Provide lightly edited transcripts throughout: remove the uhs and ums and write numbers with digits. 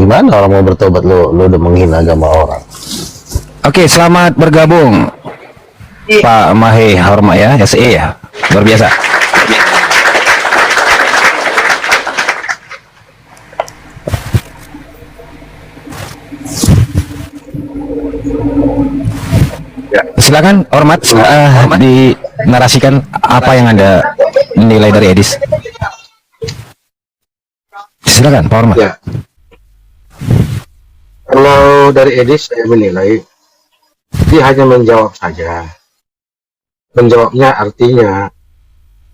Gimana orang mau bertobat, lo udah menghina agama orang. Oke, selamat bergabung Pak Mahe Hormat ya, SE ya, luar biasa. Silakan Hormat, dinarasikan apa yang Anda nilai dari Edis. Silakan Pak Hormat. Ya, kalau dari Edis saya menilai dia hanya menjawab saja. Menjawabnya artinya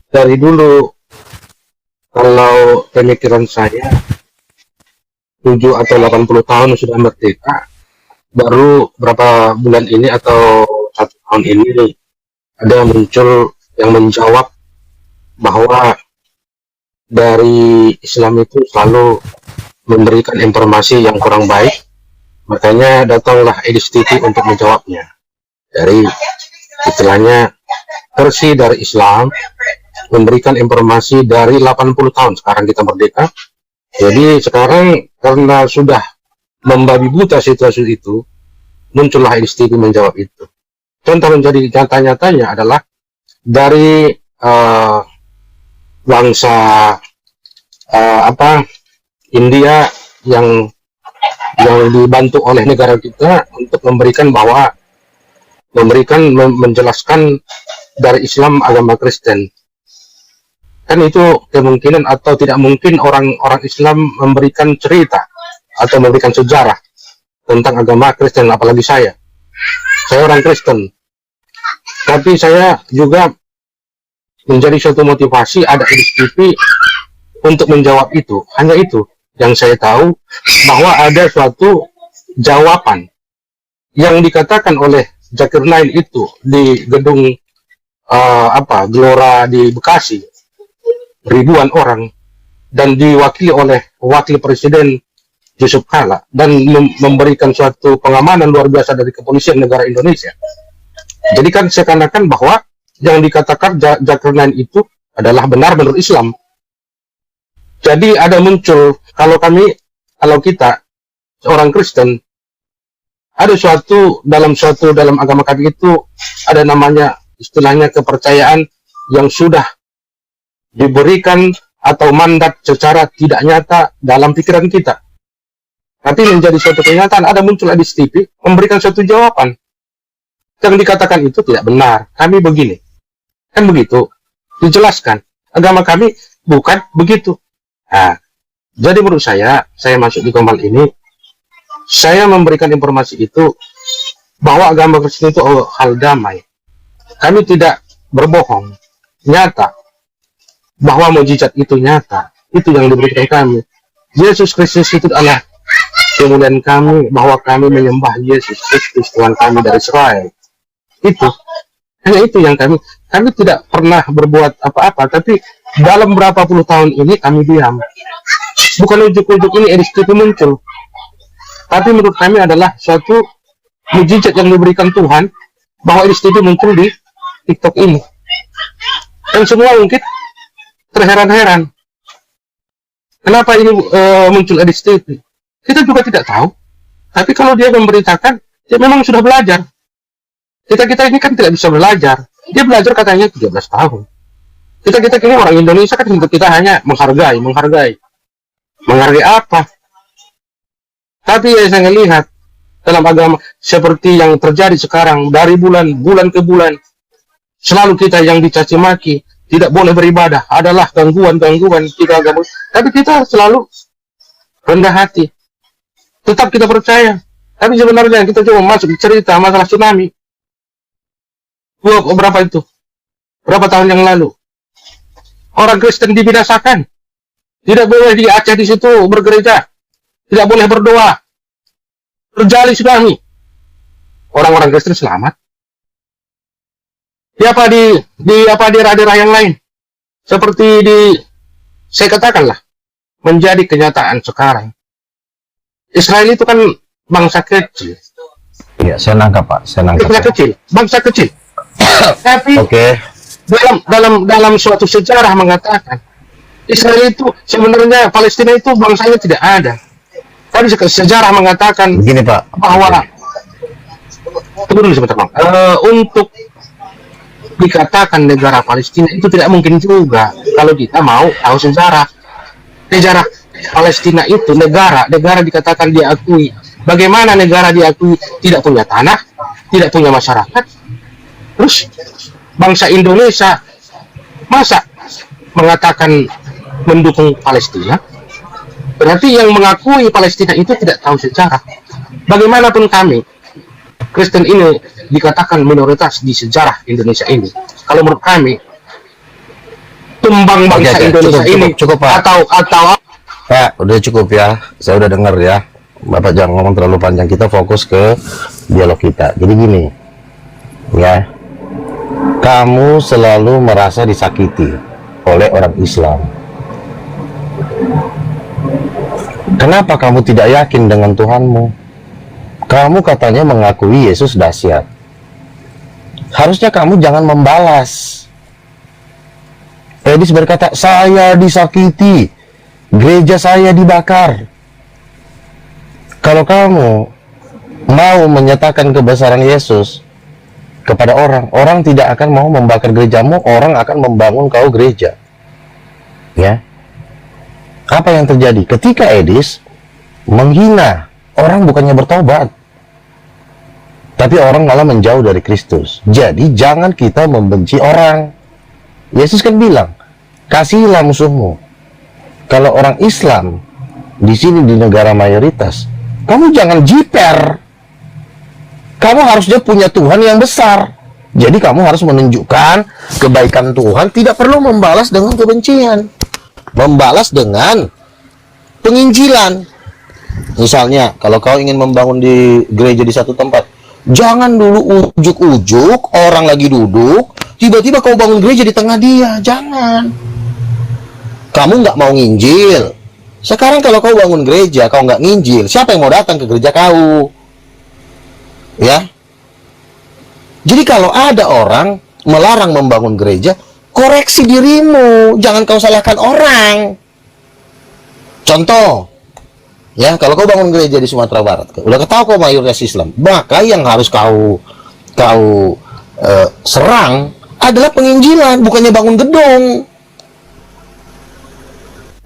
dari dulu, kalau pemikiran saya 7 atau 80 tahun sudah merdeka, baru berapa bulan ini atau 1 tahun ini ada muncul yang menjawab bahwa dari Islam itu selalu memberikan informasi yang kurang baik. Makanya datanglah Edis TV untuk menjawabnya. Dari istilahnya versi dari Islam, memberikan informasi dari 80 tahun sekarang kita merdeka. Jadi sekarang karena sudah membabi buta situasi itu, muncullah Edis TV menjawab itu. Contoh menjadi nyata-nyatanya adalah dari bangsa India yang dibantu oleh negara kita untuk menjelaskan dari Islam agama Kristen. Kan itu kemungkinan atau tidak mungkin orang Islam memberikan cerita atau memberikan sejarah tentang agama Kristen, apalagi saya orang Kristen. Tapi saya juga menjadi suatu motivasi ada Edis TV untuk menjawab itu. Hanya itu yang saya tahu, bahwa ada suatu jawaban yang dikatakan oleh Zakir Naik itu di gedung Gelora di Bekasi, ribuan orang, dan diwakili oleh wakil presiden Yusuf Kala, dan memberikan suatu pengamanan luar biasa dari kepolisian negara Indonesia. Jadi kan seakan-akan bahwa yang dikatakan Zakir Naik itu adalah benar menurut Islam. Jadi ada muncul, kalau kita orang Kristen, ada dalam agama kami itu ada namanya istilahnya kepercayaan yang sudah diberikan atau mandat secara tidak nyata dalam pikiran kita. Tapi menjadi suatu kenyataan, ada muncul Edis TV memberikan suatu jawaban. Yang dikatakan itu tidak benar, kami begini. Kan begitu, dijelaskan. Agama kami bukan begitu. Nah, jadi menurut saya masuk di Gombal ini, saya memberikan informasi itu bahwa agama Kristen itu hal damai. Kami tidak berbohong, nyata. Bahwa mukjizat itu nyata, itu yang diberikan kami. Yesus Kristus itu adalah kemuliaan kami, bahwa kami menyembah Yesus Kristus Tuhan kami dari Israel. Itu, hanya itu yang kami tidak pernah berbuat apa-apa, tapi dalam berapa puluh tahun ini kami diam. Bukan ujuk-ujuk ini Edis TV muncul, tapi menurut kami adalah suatu mukjizat yang diberikan Tuhan, bahwa Edis TV muncul di TikTok ini. Dan semua mungkin terheran-heran, kenapa ini muncul Edis TV. Kita juga tidak tahu, tapi kalau dia memberitakan, dia memang sudah belajar. Kita ini kan tidak bisa belajar. Dia belajar katanya 13 tahun. Kita ini orang Indonesia kan, kita hanya menghargai apa. Tapi saya lihat dalam agama seperti yang terjadi sekarang, dari bulan ke bulan, selalu kita yang dicaci maki, tidak boleh beribadah, adalah gangguan kita agama. Tapi kita selalu rendah hati, tetap kita percaya. Tapi sebenarnya kita coba masuk cerita masalah tsunami. Berapa tahun yang lalu, orang Kristen dibinasakan, tidak boleh di Aceh di situ bergereja, tidak boleh berdoa, terjadi tsunami, orang-orang Kristen selamat. Di daerah-daerah yang lain, seperti saya katakanlah, menjadi kenyataan sekarang. Israel itu kan bangsa kecil. Iya, saya nangkap Pak, bangsa kecil. Tapi dalam suatu sejarah mengatakan Israel itu sebenarnya, Palestina itu bangsanya tidak ada. Tadi sejarah mengatakan Begini Pak, bahwa tunggu dulu sebentar Bang. Untuk dikatakan negara Palestina itu tidak mungkin juga kalau kita mau tahu sejarah. Sejarah Palestina itu negara dikatakan diakui. Bagaimana negara diakui tidak punya tanah, tidak punya masyarakat? Terus bangsa Indonesia masa mengatakan mendukung Palestina? Berarti yang mengakui Palestina itu tidak tahu sejarah. Bagaimanapun kami, Kristen ini dikatakan minoritas di sejarah Indonesia ini. Kalau menurut kami, tumbang bangsa Oke, Indonesia cukup, ini Pak. atau Pak, udah cukup ya. Saya udah dengar ya. Bapak jangan ngomong terlalu panjang. Kita fokus ke dialog kita. Jadi gini, ya. Kamu selalu merasa disakiti oleh orang Islam. Kenapa kamu tidak yakin dengan Tuhanmu? Kamu katanya mengakui Yesus dahsyat. Harusnya kamu jangan membalas. Edis berkata, saya disakiti, gereja saya dibakar. Kalau kamu mau menyatakan kebesaran Yesus kepada orang, orang tidak akan mau membakar gerejamu, orang akan membangun kau gereja. Ya. Apa yang terjadi? Ketika Edis menghina, orang bukannya bertobat, tapi orang malah menjauh dari Kristus. Jadi jangan kita membenci orang. Yesus kan bilang, kasihilah musuhmu. Kalau orang Islam di sini di negara mayoritas, kamu jangan jiper. Kamu harusnya punya Tuhan yang besar. Jadi kamu harus menunjukkan kebaikan Tuhan, tidak perlu membalas dengan kebencian. Membalas dengan penginjilan. Misalnya, kalau kau ingin membangun di gereja di satu tempat, jangan dulu ujuk-ujuk orang lagi duduk, tiba-tiba kau bangun gereja di tengah dia. Jangan. Kamu nggak mau nginjil. Sekarang kalau kau bangun gereja, kau nggak nginjil, siapa yang mau datang ke gereja kau? Ya. Jadi kalau ada orang melarang membangun gereja, koreksi dirimu, jangan kau salahkan orang. Contoh, ya, kalau kau bangun gereja di Sumatera Barat, udah ketahui kau mayoritas Islam, maka yang harus kau serang adalah penginjilan, bukannya bangun gedung.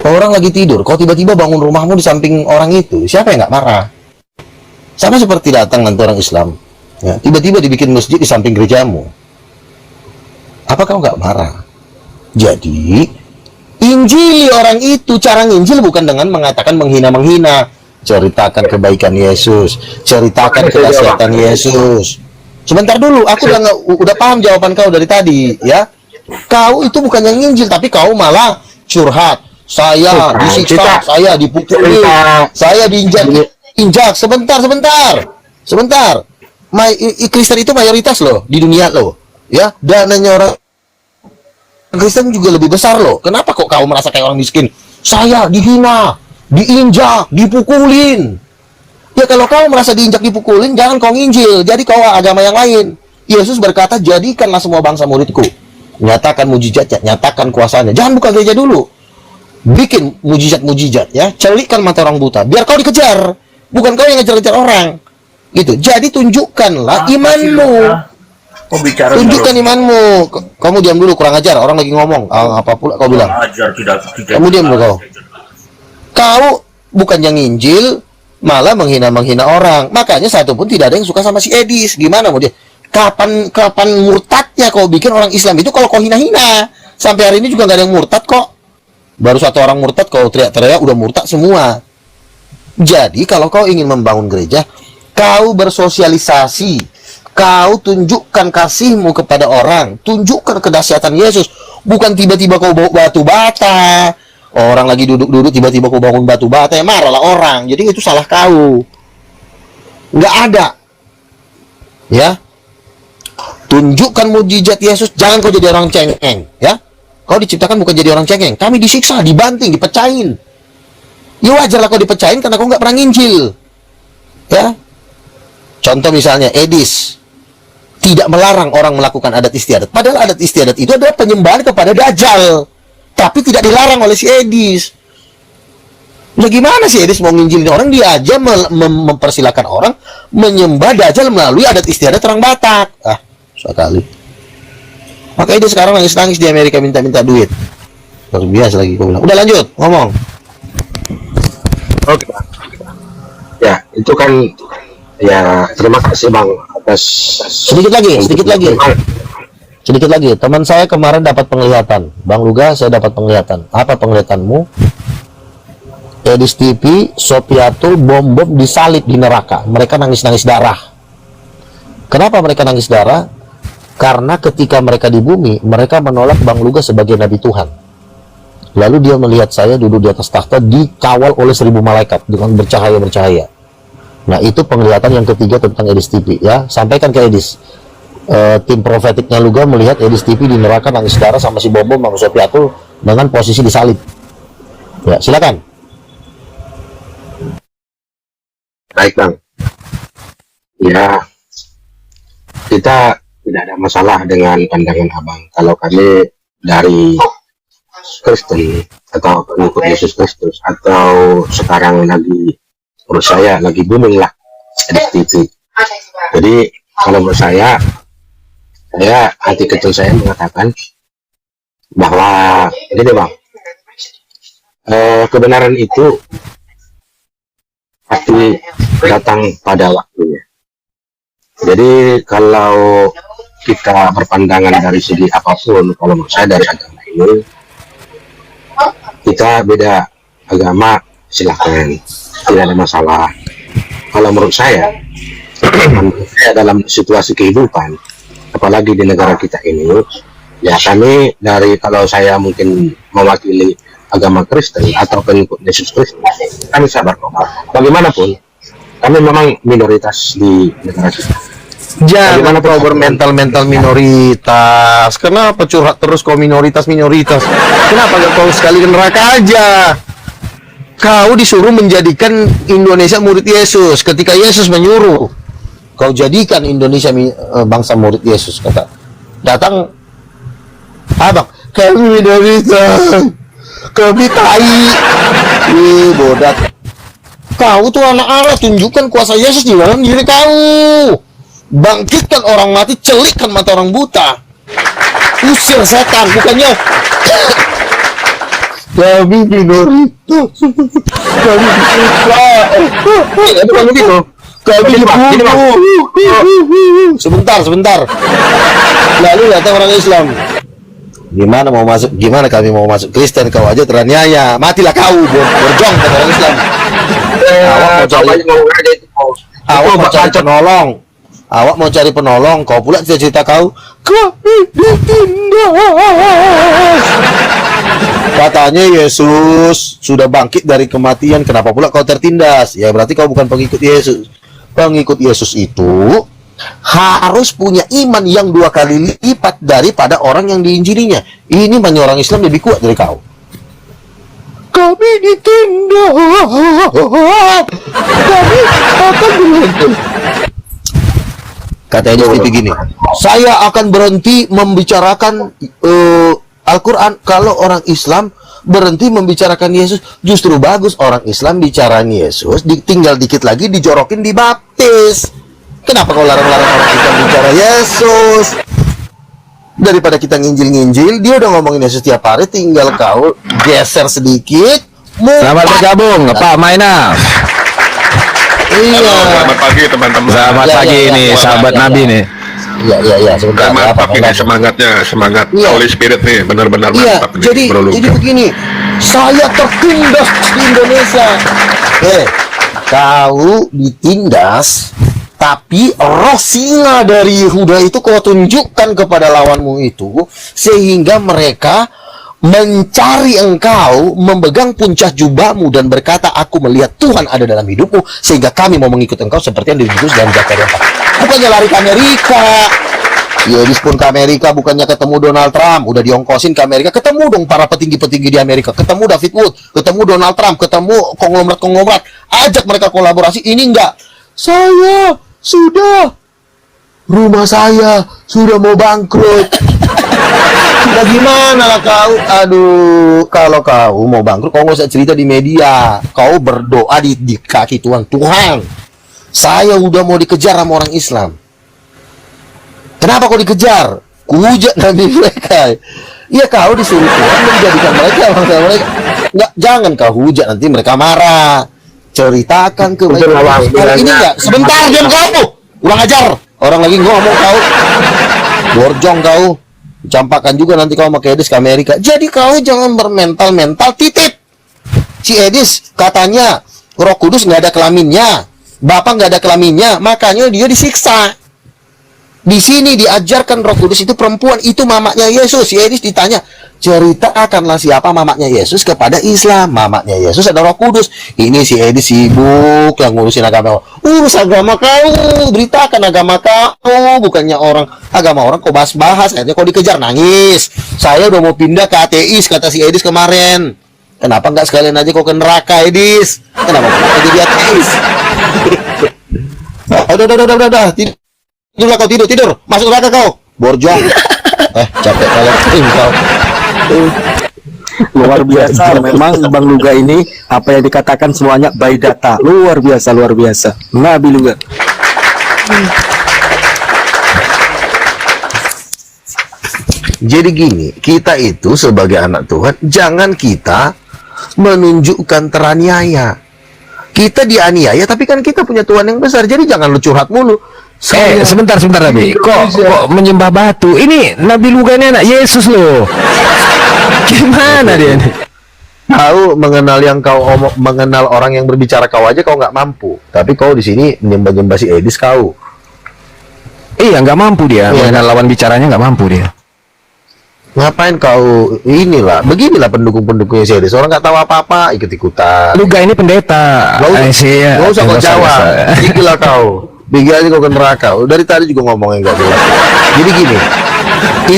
Orang lagi tidur, kau tiba-tiba bangun rumahmu di samping orang itu, siapa yang nggak marah? Sama seperti datang nanti orang Islam, ya, tiba-tiba dibikin masjid di samping gerejamu. Apa kau nggak marah? Jadi, injili orang itu, cara nginjil bukan dengan mengatakan menghina-menghina. Ceritakan kebaikan Yesus, ceritakan kedahsyatan Yesus. Sebentar dulu, aku udah paham jawaban kau dari tadi, ya. Kau itu bukan yang nginjil, tapi kau malah curhat. Saya disiksa, saya dipukuli, saya diinjak. Sebentar. Kristen itu mayoritas loh di dunia loh, ya. Dananya orang Kristen juga lebih besar loh. Kenapa kok kau merasa kayak orang miskin? Saya dihina, diinjak, dipukulin. Ya kalau kau merasa diinjak, dipukulin, jangan kau nginjil. Jadi kau agama yang lain. Yesus berkata, jadikanlah semua bangsa muridku. Nyatakan mujizatnya, nyatakan kuasanya. Jangan buka gereja dulu. Bikin mujizat-mujizat, ya. Celikkan mata orang buta. Biar kau dikejar. Bukan kau yang ngejar-ngejar orang. Gitu. Jadi tunjukkanlah imanmu. Tunjukkan imanmu. Kamu diam dulu, kurang ajar. Orang lagi ngomong. Apa pula kau bilang? Kamu diam dulu kau. Kau bukan yang nginjil, malah menghina-menghina orang. Makanya satu pun tidak ada yang suka sama si Edis. Gimana mau dia? Kapan murtadnya kau bikin orang Islam itu kalau kau hina-hina? Sampai hari ini juga nggak ada yang murtad kok. Baru satu orang murtad, kau teriak-teriak udah murtad semua. Jadi kalau kau ingin membangun gereja, kau bersosialisasi. Kau tunjukkan kasihmu kepada orang. Tunjukkan kedahsyatan Yesus. Bukan tiba-tiba kau bawa batu bata. Orang lagi duduk-duduk tiba-tiba kau bangun batu bata. Ya marahlah orang. Jadi itu salah kau. Nggak ada. Ya. Tunjukkan mujizat Yesus. Jangan kau jadi orang cengeng. Ya. Kau diciptakan bukan jadi orang cengeng. Kami disiksa, dibanting, dipecahin. Ya wajarlah kau dipecahin karena kau nggak pernah nginjil. Ya. Contoh misalnya Edis tidak melarang orang melakukan adat istiadat. Padahal adat istiadat itu adalah penyembahan kepada Dajjal. Tapi tidak dilarang oleh si Edis. Ya gimana sih Edis mau nginjilin orang, dia aja mempersilahkan orang menyembah Dajjal melalui adat istiadat orang Batak. Sekali. Makanya dia sekarang nangis-nangis di Amerika minta-minta duit. Luar biasa lagi gua bilang. Udah lanjut ngomong. Oke. Ya, itu kan ya terima kasih Bang atas Sedikit lagi. Teman saya kemarin dapat penglihatan. Bang Luga, saya dapat penglihatan. Apa penglihatanmu? Edis TV, Sopiatul, bom disalib di neraka. Mereka nangis-nangis darah. Kenapa mereka nangis darah? Karena ketika mereka di bumi, mereka menolak Bang Luga sebagai Nabi Tuhan. Lalu dia melihat saya duduk di atas takhta, dikawal oleh 1000 malaikat dengan bercahaya-bercahaya. Nah, itu penglihatan yang ketiga tentang Edis TV, ya. Sampaikan ke Edis. Tim profetiknya Luga melihat Edis TV di neraka nangis darah sama si bom sama Sopiatul dengan posisi disalib. Ya, silakan. baik Bang. Ya, kita tidak ada masalah dengan pandangan Abang. Kalau kami dari Kristen atau pengikut Yesus Kristus, atau sekarang lagi menurut saya lagi booming lah SDTV. Jadi kalau menurut saya hati kecil saya mengatakan bahwa gini Bang, kebenaran itu pasti datang pada waktunya. Jadi kalau kita berpandangan dari segi apapun, kalau menurut saya dari agama ini, kita beda agama silahkan, tidak ada masalah. Kalau menurut saya dalam situasi kehidupan, apalagi di negara kita ini, ya kami dari, kalau saya mungkin mewakili agama Kristen atau pengikut Yesus Kristus, kami sabar kok. Bagaimanapun, kami memang minoritas di negara kita. Jangan kau bermental minoritas. Kenapa curhat terus kau minoritas? Kenapa gak kau sekali ke neraka aja? Kau disuruh menjadikan Indonesia murid Yesus. Ketika Yesus menyuruh kau jadikan Indonesia bangsa murid Yesus, kata datang abang, kami minoritas, kami tai. Bodat. Kau tuh anak-anak, tunjukkan kuasa Yesus di dalam diri kau. Bangkitkan orang mati, celikkan mata orang buta, usir setan, bukannya kami minoritas, kami bukan begitu, kami dibunuh. Sebentar. Lalu datang orang Islam. Gimana kami mau masuk Kristen? Kau aja teraniaya, matilah kau, berjong kata orang Islam. Awak mau cari penolong, kau pula cerita kau ditindas. Katanya Yesus sudah bangkit dari kematian, kenapa pula kau tertindas? Ya berarti kau bukan pengikut Yesus. Pengikut Yesus itu harus punya iman yang 2 kali lipat daripada orang yang diinjilinya. Ini banyak orang Islam lebih kuat dari kau. Kami ditindas, kami akan berhenti. Kata Edis TV gini, saya akan berhenti membicarakan Al-Quran kalau orang Islam berhenti membicarakan Yesus. Justru bagus orang Islam bicarain Yesus, tinggal dikit lagi dijorokin dibaptis. Kenapa kau larang-larang orang Islam bicara Yesus? Daripada kita nginjil-nginjil, dia udah ngomongin Yesus tiap hari, tinggal kau geser sedikit. Selamat bergabung Pak Mainaf. Iya. Selamat pagi teman-teman. Selamat pagi nih sahabat Nabi nih. Iya, sebentar. Mantap ini semangat Holy Spirit nih, benar-benar mantap. Jadi begini, saya tertindas di Indonesia. Kau ditindas, tapi roh singa dari Yehuda itu kau tunjukkan kepada lawanmu itu, sehingga mereka mencari engkau, memegang puncak jubahmu dan berkata, aku melihat Tuhan ada dalam hidupmu, sehingga kami mau mengikut engkau seperti yang ditulis dalam Zakaria 4. Bukannya lari ke Amerika. Yesus pun ke Amerika, bukannya ketemu Donald Trump, udah diongkosin ke Amerika, ketemu dong para petinggi-petinggi di Amerika, ketemu David Wood, ketemu Donald Trump, ketemu konglomerat, ajak mereka kolaborasi. Ini enggak, rumah saya sudah mau bangkrut. Ya gimana lah kau? Aduh, kalau kau mau bangkrut, kau nggak usah cerita di media. Kau berdoa di kaki Tuhan. Tuhan, saya udah mau dikejar sama orang Islam. Kenapa kau dikejar? Kuhujat nabi mereka. Iya, kau disuruh Tuhan menjadikan mereka mereka. Nggak, jangan kau hujat, nanti mereka marah. Ceritakan kebaikan. Ini enggak, sebentar diam kamu. Kurang ajar. Orang lagi ngomong kau. Borjong kau. Campakan juga nanti kau pakai Edis ke Amerika. Jadi kau jangan bermental-mental titip. Si Edis katanya Roh Kudus nggak ada kelaminnya, Bapak nggak ada kelaminnya, makanya dia disiksa. Di sini diajarkan Roh Kudus itu perempuan, itu mamanya Yesus. Si Edis ditanya, ceritakanlah siapa mamanya Yesus kepada Islam. Mamanya Yesus ada Roh Kudus. Ini si Edis sibuk yang ngurusin agama. Urus agama kau, beritakan agama kau, bukannya orang agama orang kau bahas-bahas. Akhirnya kau dikejar, nangis. Saya udah mau pindah ke ateis, kata si Edis kemarin. Kenapa nggak sekalian aja kau ke neraka, Edis? Kenapa kau jadi ateis? Udah. Tidurlah kau, tidur. Masuk neraka kau. Borjong. Capek kalian kau. Luar biasa memang Bang Luga ini, apa yang dikatakan semuanya by data. Luar biasa Nabi Luga. Jadi gini, kita itu sebagai anak Tuhan, jangan kita menunjukkan teraniaya. Kita dianiaya, tapi kan kita punya Tuhan yang besar. Jadi jangan lu curhat mulu. Sebentar Nabi. Kok menyembah batu? Ini Nabi Luga ini anak Yesus loh. Gimana dia ini? Kau mengenal orang yang berbicara kau aja kau nggak mampu. Tapi kau di sini menyembah si Edis kau. Iya, nggak mampu dia. Mengenal lawan bicaranya nggak mampu dia. Ngapain kau inilah? Beginilah pendukung-pendukungnya si Edis. Orang nggak tahu apa-apa, ikut-ikutan. Luga ini pendeta. Gak usah kau jawab. Gigilah kau. Bigi aja kau ke neraka. Dari tadi juga ngomongnya nggak jelas. Jadi gini,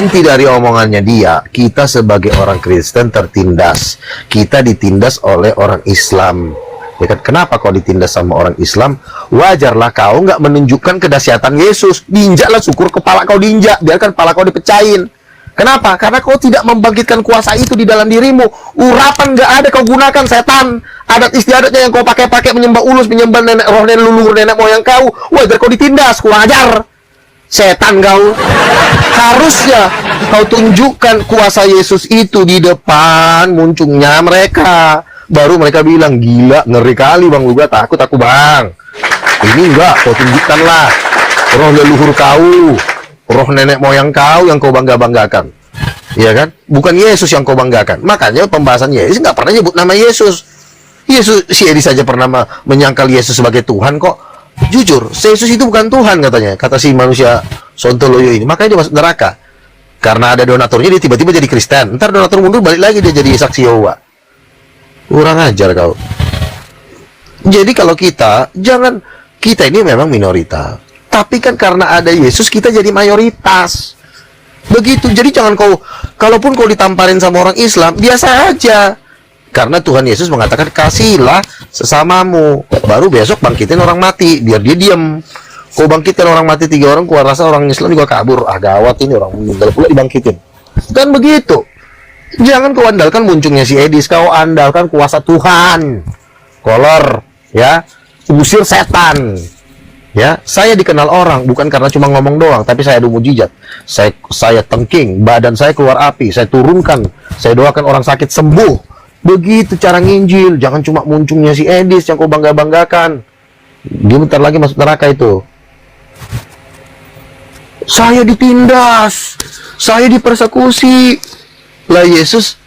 inti dari omongannya dia, kita sebagai orang Kristen tertindas. Kita ditindas oleh orang Islam. Ya kan? Kenapa kau ditindas sama orang Islam? Wajarlah kau nggak menunjukkan kedahsyatan Yesus. Diinjaklah, syukur kepala kau diinjak, biarkan kepala kau dipecahin. Kenapa? Karena kau tidak membangkitkan kuasa itu di dalam dirimu. Urapan nggak ada kau gunakan, setan. Adat istiadatnya yang kau pakai menyembah ulus, menyembah nenek roh nenek leluhur nenek moyang kau. Wajar kau ditindas, kurang ajar. Setan kau. Harusnya kau tunjukkan kuasa Yesus itu di depan muncungnya mereka. Baru mereka bilang, gila, ngeri kali Bang Luga, takut aku Bang. Ini enggak, kau tunjukkanlah roh leluhur kau, roh nenek moyang kau yang kau bangga-banggakan. Iya kan? Bukan Yesus yang kau banggakan. Makanya pembahasan Yesus nggak pernah nyebut nama Yesus. Si Edi saja pernah menyangkal Yesus sebagai Tuhan kok. Jujur, Yesus itu bukan Tuhan katanya. Kata si manusia sontoloyo ini. Makanya dia masuk neraka. Karena ada donaturnya, dia tiba-tiba jadi Kristen. Ntar donatur mundur, balik lagi dia jadi saksi Yehova. Kurang ajar kau. Jadi kalau kita ini memang minoritas. Tapi kan karena ada Yesus, kita jadi mayoritas. Begitu. Jadi jangan kalaupun kau ditamparin sama orang Islam, biasa aja. Karena Tuhan Yesus mengatakan, kasihlah sesamamu. Baru besok bangkitin orang mati, biar dia diam. Kau bangkitin orang mati 3 orang, gua rasa orang Islam juga kabur. Gawat ini, orang meninggal pula dibangkitin. Kan begitu. Jangan kau andalkan muncungnya si Edis, kau andalkan kuasa Tuhan. Kolor, ya. Usir setan. Ya, saya dikenal orang bukan karena cuma ngomong doang, tapi saya ada mujizat. Saya tengking, badan saya keluar api, saya turunkan, saya doakan orang sakit sembuh. Begitu cara nginjil, jangan cuma muncungnya si Edis yang kau bangga-banggakan. Dia bentar lagi masuk neraka itu. Saya ditindas, saya dipersekusi. Lah Yesus,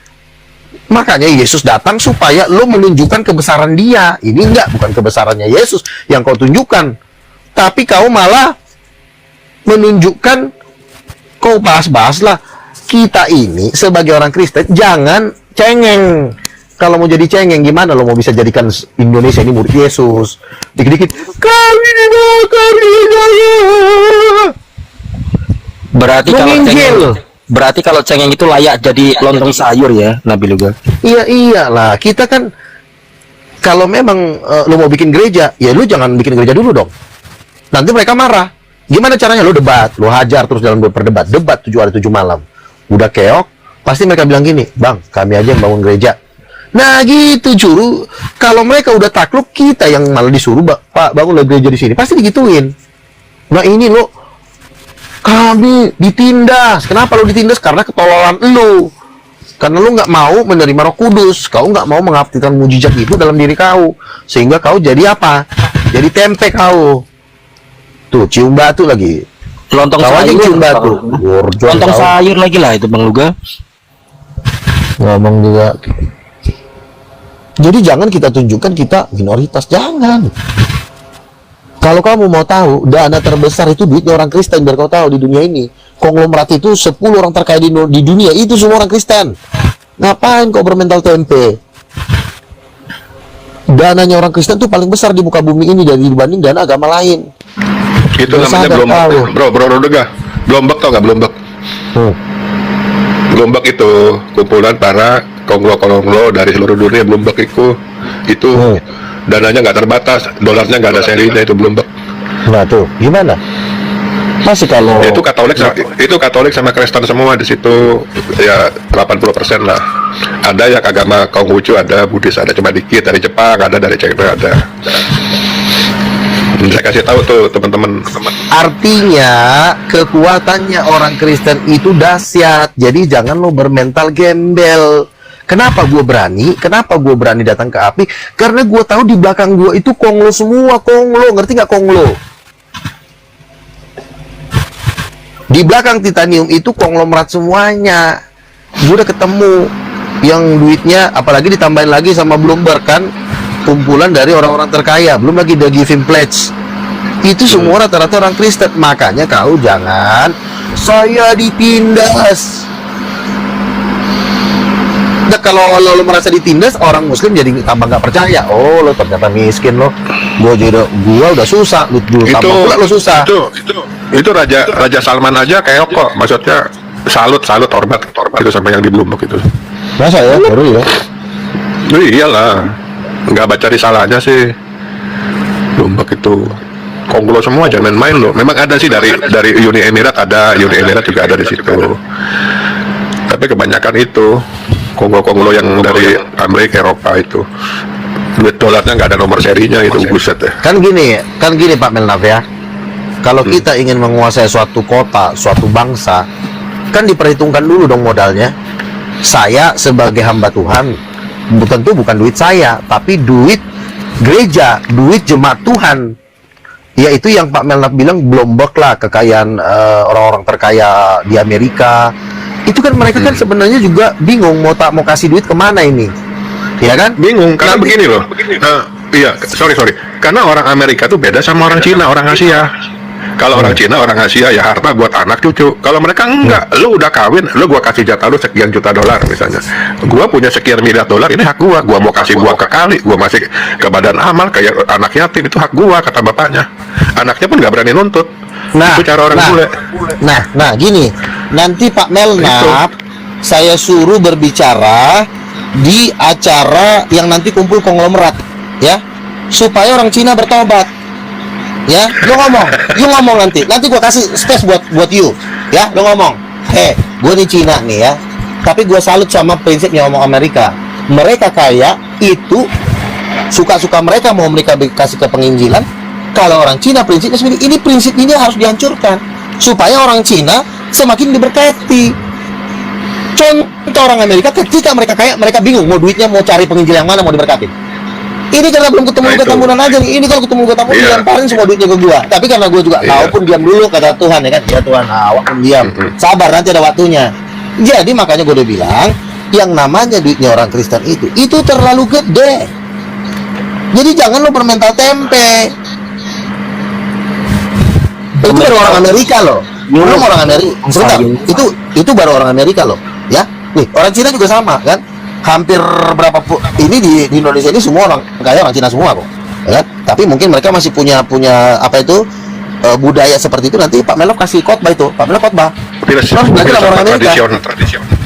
makanya Yesus datang supaya lo menunjukkan kebesaran dia. Ini enggak, bukan kebesarannya Yesus yang kau tunjukkan. Tapi kau malah menunjukkan, kau bahas-bahas lah. Kita ini sebagai orang Kristen jangan cengeng. Kalau mau jadi cengeng gimana lo mau bisa jadikan Indonesia ini murid Yesus? Dikit-dikit kami Berarti kalau cengeng itu layak jadi lontong sayur ya, Nabi Luga. Iya iyalah, kita kan kalau memang lo mau bikin gereja, ya lo jangan bikin gereja dulu dong. Nanti mereka marah. Gimana caranya? Lo debat, lo hajar terus dalam berdebat. Debat 7 hari 7 malam. udah keok, pasti mereka bilang gini, bang, kami aja yang bangun gereja. Nah gitu curu, kalau mereka udah takluk, kita yang malah disuruh, Pak bangun gereja di sini, pasti digituin. Nah ini lo, kami ditindas. Kenapa lo ditindas? Karena ketololan lo. Karena lo nggak mau menerima Roh Kudus, kau nggak mau mengaktifkan mujizat itu dalam diri kau, sehingga kau jadi apa? Jadi tempe kau. Tuh cium batu lagi. Lontong Kau aja sayur, cium batu. lontong sayur lagi lah itu Bang Luga. Ngomong juga. Jadi jangan kita tunjukkan kita minoritas, jangan. Kalau kamu mau tahu, dana terbesar itu duitnya orang Kristen, biar kau tahu di dunia ini. Konglomerat itu 10 orang terkaya di dunia, itu semua orang Kristen. Ngapain kau bermental tempe? Dananya orang Kristen tuh paling besar di muka bumi ini dari dibanding dana agama lain. Itu Nggak namanya sadar Bloomberg. tahu. Bro, Rodega. Bloomberg tau nggak Bloomberg? Bloomberg itu kumpulan para konglo dari seluruh dunia. Bloomberg itu dananya nggak terbatas, dolarnya nggak ada serinya, itu Bloomberg. Nah tuh, gimana? Masih kalau Itu Katolik sama Kristen semua di situ, ya 80% lah. Ada yang agama Konghucu, ada Buddhis, ada cuma dikit dari Jepang, ada dari China, ada. Saya kasih tahu tuh teman-teman. artinya kekuatannya orang Kristen itu dahsyat. Jadi jangan lo bermental gembel. Kenapa gue berani? Kenapa gue berani datang ke api? Karena gue tahu di belakang gue itu konglo semua, konglo. Ngerti nggak konglo? Di belakang Titanium itu konglomerat semuanya. Gue udah ketemu yang duitnya, apalagi ditambahin lagi sama Bloomberg kan, kumpulan dari orang-orang terkaya. Belum lagi The Giving Pledge. Itu semua rata-rata orang Kristen. Makanya kau jangan saya ditindas. Nah, kalau lo merasa ditindas, orang Muslim jadi tambah nggak percaya. Oh, lo ternyata miskin lo. Gua udah susah. Lu tambah pula lo susah. Itu Raja Salman aja keok kok. Maksudnya salut hormat itu sama yang di Bloomberg itu. Masa ya? Baru ya? Iyalah, nggak baca risalahnya sih. Bloomberg itu konglo semua, jangan main lo. Memang ada sih dari Uni Emirat juga ada di situ. Tapi kebanyakan itu konglo yang dari Amerika, Eropa itu. Duit dolarnya nggak ada nomor serinya, itu buset ya. Kan gini Pak Melnaf ya. Kalau kita ingin menguasai suatu kota, suatu bangsa, kan diperhitungkan dulu dong modalnya. Saya sebagai hamba Tuhan, tentu bukan duit saya, tapi duit gereja, duit jemaat Tuhan. Yaitu yang Pak Melnaf bilang Bloomberg lah, kekayaan orang-orang terkaya di Amerika. Itu kan mereka kan sebenarnya juga bingung mau kasih duit kemana ini, ya kan? Bingung karena begini loh. Iya, sorry. Karena orang Amerika tuh beda sama orang Cina, orang Asia. Kalau orang Cina, orang Asia ya harta buat anak cucu. Kalau mereka enggak, lu udah kawin, lu gua kasih jatah lu sekian juta dolar misalnya. Gua punya sekian miliar dolar, ini hak gua. Gua mau kasih buang ke kali, gua masih ke badan amal kayak anak yatim, itu hak gua kata bapaknya. Anaknya pun nggak berani nuntut. Itu cara orang bule. Nah, gini. Nanti Pak Melnaf saya suruh berbicara di acara yang nanti kumpul konglomerat, ya, supaya orang Cina bertobat. Ya, lo ngomong nanti gua kasih space buat you, ya, lo ngomong, gue di Cina nih ya, tapi gue salut sama prinsipnya ngomong Amerika. Mereka kaya itu suka-suka mereka, mau mereka kasih ke penginjilan. Kalau orang Cina prinsipnya seperti ini, prinsip ini harus dihancurkan supaya orang Cina semakin diberkati. Contoh orang Amerika, ketika mereka kaya, mereka bingung mau duitnya mau cari penginjil yang mana mau diberkatin. Ini karena belum ketemu Luka Tambunan aja nih. Ini kalau ketemu Luka Tambunan dilemparin semua duitnya ke gua. Tapi karena gua juga kau pun diam dulu kata Tuhan ya kan. Ya Tuhan, awak pun diam. Sabar, nanti ada waktunya. Jadi makanya gua udah bilang, yang namanya duitnya orang Kristen itu terlalu gede. Jadi jangan lo bermental tempe. Itu baru orang Amerika loh. Belum orang Amerika. Sebentar. Itu baru orang Amerika loh. Ya. Nih, orang Cina juga sama kan. Hampir ini di Indonesia ini semua orang kaya orang Cina semua kok, ya kan? Tapi mungkin mereka masih punya apa itu budaya seperti itu. Nanti Pak Melnaf kasih khotbah itu, Pak Melnaf khotbah.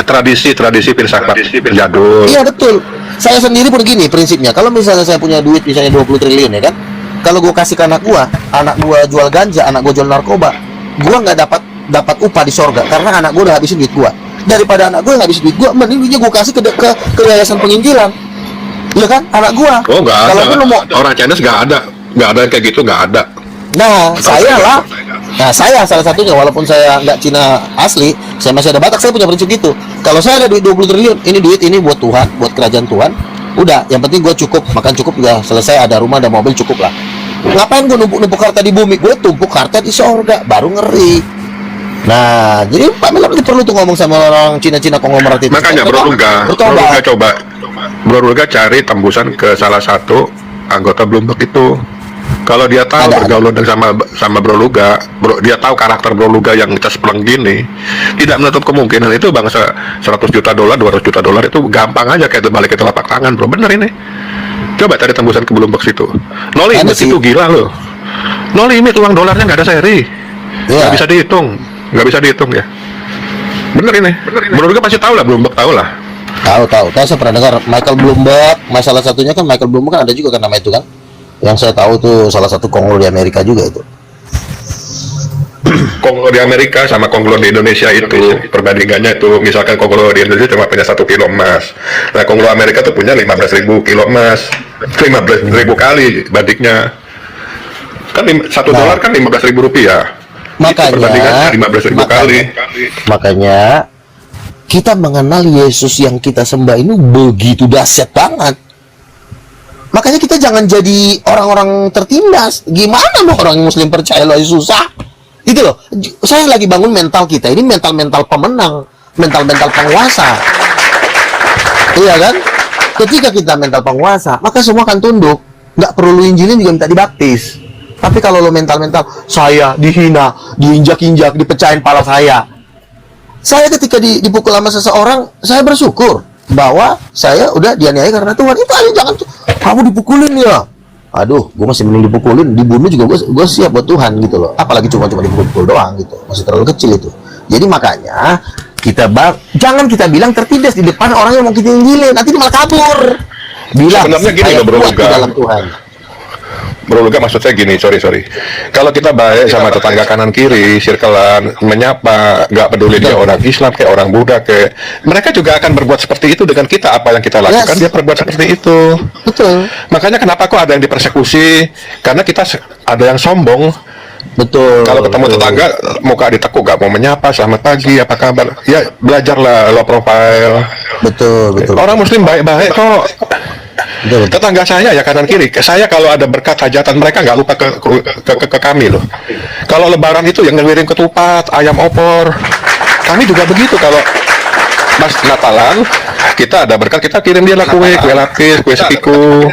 Tradisi filsafat jadul. Iya betul. Saya sendiri pun gini prinsipnya. Kalau misalnya saya punya duit misalnya 20 triliun ya kan, kalau gue kasih ke anak gua jual ganja, anak gua jual narkoba, gua nggak dapat dapat upah di sorga karena anak gue udah habisin duit gue. Daripada anak gue ngabisin duit gue, mending duitnya gue kasih ke yayasan penginjilan. Iya kan, anak gue. Oh, nggak ada. Kalau lu mau, Orang Chinese nggak ada yang kayak gitu, nggak ada. nah saya lah. Nah saya salah satunya, walaupun saya nggak Cina asli, saya masih ada Batak. Saya punya prinsip gitu. Kalau saya ada duit 20 triliun, ini duit ini buat Tuhan, buat kerajaan Tuhan. Udah, yang penting gue cukup, makan cukup, udah selesai, ada rumah, ada mobil, cukup lah. Ngapain gue numpuk harta di bumi? Gue tumpuk harta di sorga, baru ngeri. Nah, jadi Pak Miller perlu tuh ngomong sama orang Cina-Cina konglomerat itu. Makanya Bro Luga cari tembusan ke salah satu anggota Bloomberg itu. Kalau dia tahu bergaul sama Bro Luga, dia tahu karakter Bro Luga yang cespleng gini, tidak menutup kemungkinan itu bangsa 100 juta dolar, 200 juta dolar itu gampang aja kayak balik ke telapak tangan, bro. Bener ini. Coba cari tembusan ke Bloomberg situ. No limit itu gila loh. No limit, uang dolarnya nggak ada seri, nggak bisa dihitung, ya. Bener ini. Bro Luga pasti tahu lah, Bloomberg tahu lah. Tahu saya pernah dengar Michael Bloomberg. Masalah satunya kan Michael Bloomberg kan ada juga kan nama itu kan. Yang saya tahu tuh salah satu konglo di Amerika juga itu. Konglo di Amerika sama konglo di Indonesia itu perbandingannya itu, misalkan konglo di Indonesia cuma punya 1 kilo emas. Nah, konglo Amerika tuh punya 15.000 kilo emas. 15.000 kali bandingnya. Kan $1 kan 15.000 rupiah. Makanya perbandingannya 15.000 kali. Makanya kita mengenal Yesus yang kita sembah ini begitu dahsyat banget. Makanya kita jangan jadi orang-orang tertindas. Gimana mau orang Muslim percaya lo susah? Gitu loh. Saya lagi bangun mental kita. Ini mental pemenang, mental penguasa. Iya kan? Ketika kita mental penguasa, maka semua akan tunduk. Nggak perlu lu injilin juga minta dibaptis. Tapi kalau lo mental saya dihina, diinjak-injak, dipecahin pala saya. Saya ketika dipukul sama seseorang, saya bersyukur bahwa saya udah dianiaya karena Tuhan. Itu aja, jangan kamu dipukulin ya. Aduh, gue masih mending dipukulin, dibunuh juga gue siap buat Tuhan gitu loh. Apalagi cuma dipukul doang gitu, masih terlalu kecil itu. Jadi makanya jangan kita bilang tertindas di depan orang yang mau kita injilin, nanti dia malah kabur. Bilang sebenarnya gini loh, Bro Luga. Dalam Tuhan. Bro Luga, maksud saya gini, sorry. Kalau kita baik sama tetangga kanan kiri, circlean, menyapa, nggak peduli dia orang Islam kayak orang Buddha kayak, mereka juga akan berbuat seperti itu dengan kita. Apa yang kita lakukan, dia berbuat seperti itu. Betul. Makanya kenapa kok ada yang dipersekusi? Karena kita ada yang sombong. Betul. Kalau ketemu tetangga, muka ditekuk, nggak mau menyapa, selamat pagi, apa kabar? Ya belajarlah low profile. Betul. Orang Muslim baik-baik kok. Betul. Tetangga saya ya kanan kiri, saya kalau ada berkat hajatan mereka nggak lupa ke kami loh. Kalau Lebaran itu yang ngirim ketupat, ayam opor, kami juga begitu. Kalau pas Natalan kita ada berkat, kita kirim dia kue lapis, kue sepiku.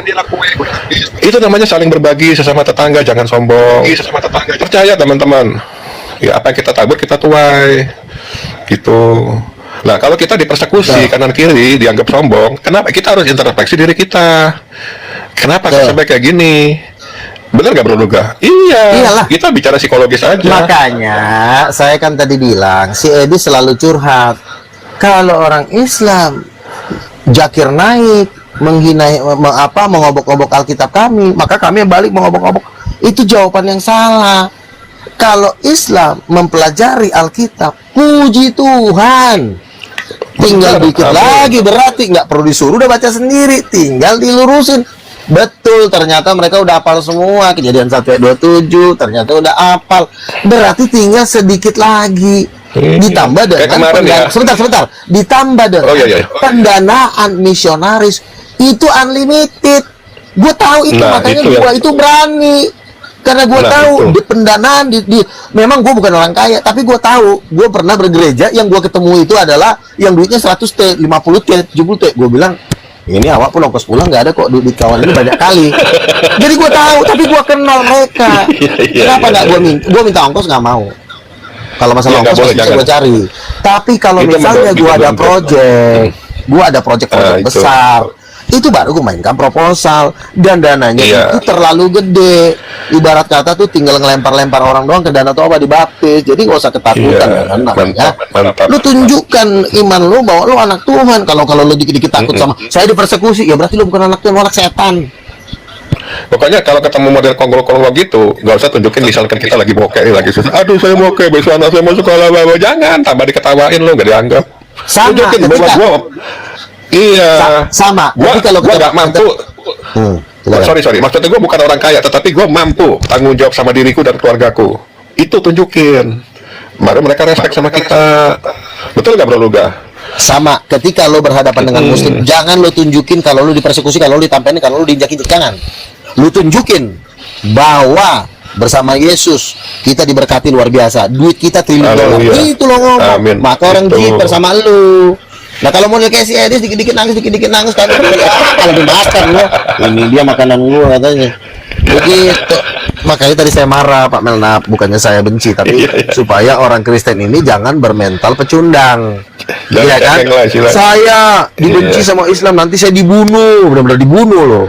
Itu namanya saling berbagi sesama tetangga, jangan sombong. Percaya teman-teman, ya apa yang kita tabur kita tuai, gitu. Nah, kalau kita dipersekusi kanan kiri dianggap sombong, kenapa kita harus introspeksi diri kita? Kenapa saya sampai kayak gini? Bener gak Bro Luga? Iyalah. Kita bicara psikologis aja. Makanya saya kan tadi bilang si Edi selalu curhat. Kalau orang Islam Jakir naik menghina mengobok-obok Alkitab kami, maka kami balik mengobok-obok. Itu jawaban yang salah. Kalau Islam mempelajari Alkitab, puji Tuhan. Tinggal dikit lagi, berarti nggak perlu disuruh, udah baca sendiri, tinggal dilurusin. Betul, ternyata mereka udah hafal semua Kejadian 1:27, ternyata udah hafal. Berarti tinggal sedikit lagi. Ditambah dengan sebentar. Ditambah dengan pendanaan misionaris itu unlimited. Gue tahu itu, makanya gue itu berani. Karena gue tahu di pendanaan memang gue bukan orang kaya, tapi gue tahu, gue pernah bergereja yang gue ketemu itu adalah yang duitnya 100T, 50T, 70T. Gue bilang, ini awak pun ongkos pulang nggak ada kok, duit kawan ini banyak kali. Jadi gue tahu, tapi gue kenal mereka. Kenapa nggak gue minta ongkos, nggak mau. Kalau masalah ongkos pasti bisa gue cari. Tapi kalau misalnya gue ada project besar, itu baru gue mainkan proposal, dan dananya itu terlalu gede. Ibarat kata tuh tinggal ngelempar-lempar orang doang ke dana tuh apa dibaptis. Jadi gak usah ketakutan kan namanya. Lu tunjukkan iman lu bahwa lu anak Tuhan. Kalau lu dikit-dikit takut sama saya dipersekusi, ya berarti lu bukan anak Tuhan, anak setan. Pokoknya kalau ketemu model konglo-konglo gitu, nggak usah tunjukin misalkan kita lagi bokeh lagi susah. Aduh saya bokeh, besok anak saya mau sekolah, bawa jangan, tambah diketawain lo, nggak dianggap. Sama, Tunjukin bahwa ketika- gua, iya, sama. gua Tapi kalau gua kita nggak mampu. silakan. Sorry, maksudnya gue bukan orang kaya, tetapi gue mampu tanggung jawab sama diriku dan keluargaku. Itu tunjukin, baru mereka respect sama kita. Betul nggak Bro Luga? Sama, ketika lo berhadapan dengan muslim, jangan lo tunjukin kalau lo dipersekusi, kalau lo ditampain, kalau lo diinjak-injak, jangan. Lo tunjukin bahwa bersama Yesus kita diberkati luar biasa, duit kita triliun dolar. Haleluya. Itu lo ngomong. Amin. Maka orang Itu. jiper sama lo. Nah kalau model kayak si Edis dikit-dikit nangis kan kalau dimakan lo. Ini dia makanan lo katanya. Begitu. Makanya tadi saya marah Pak Melnap, bukannya saya benci, tapi Iya. supaya orang Kristen ini jangan bermental pecundang. Jangan Iya kan? cengeng lah istilahnya. Saya dibenci Iya. sama Islam, nanti saya dibunuh, benar-benar dibunuh loh.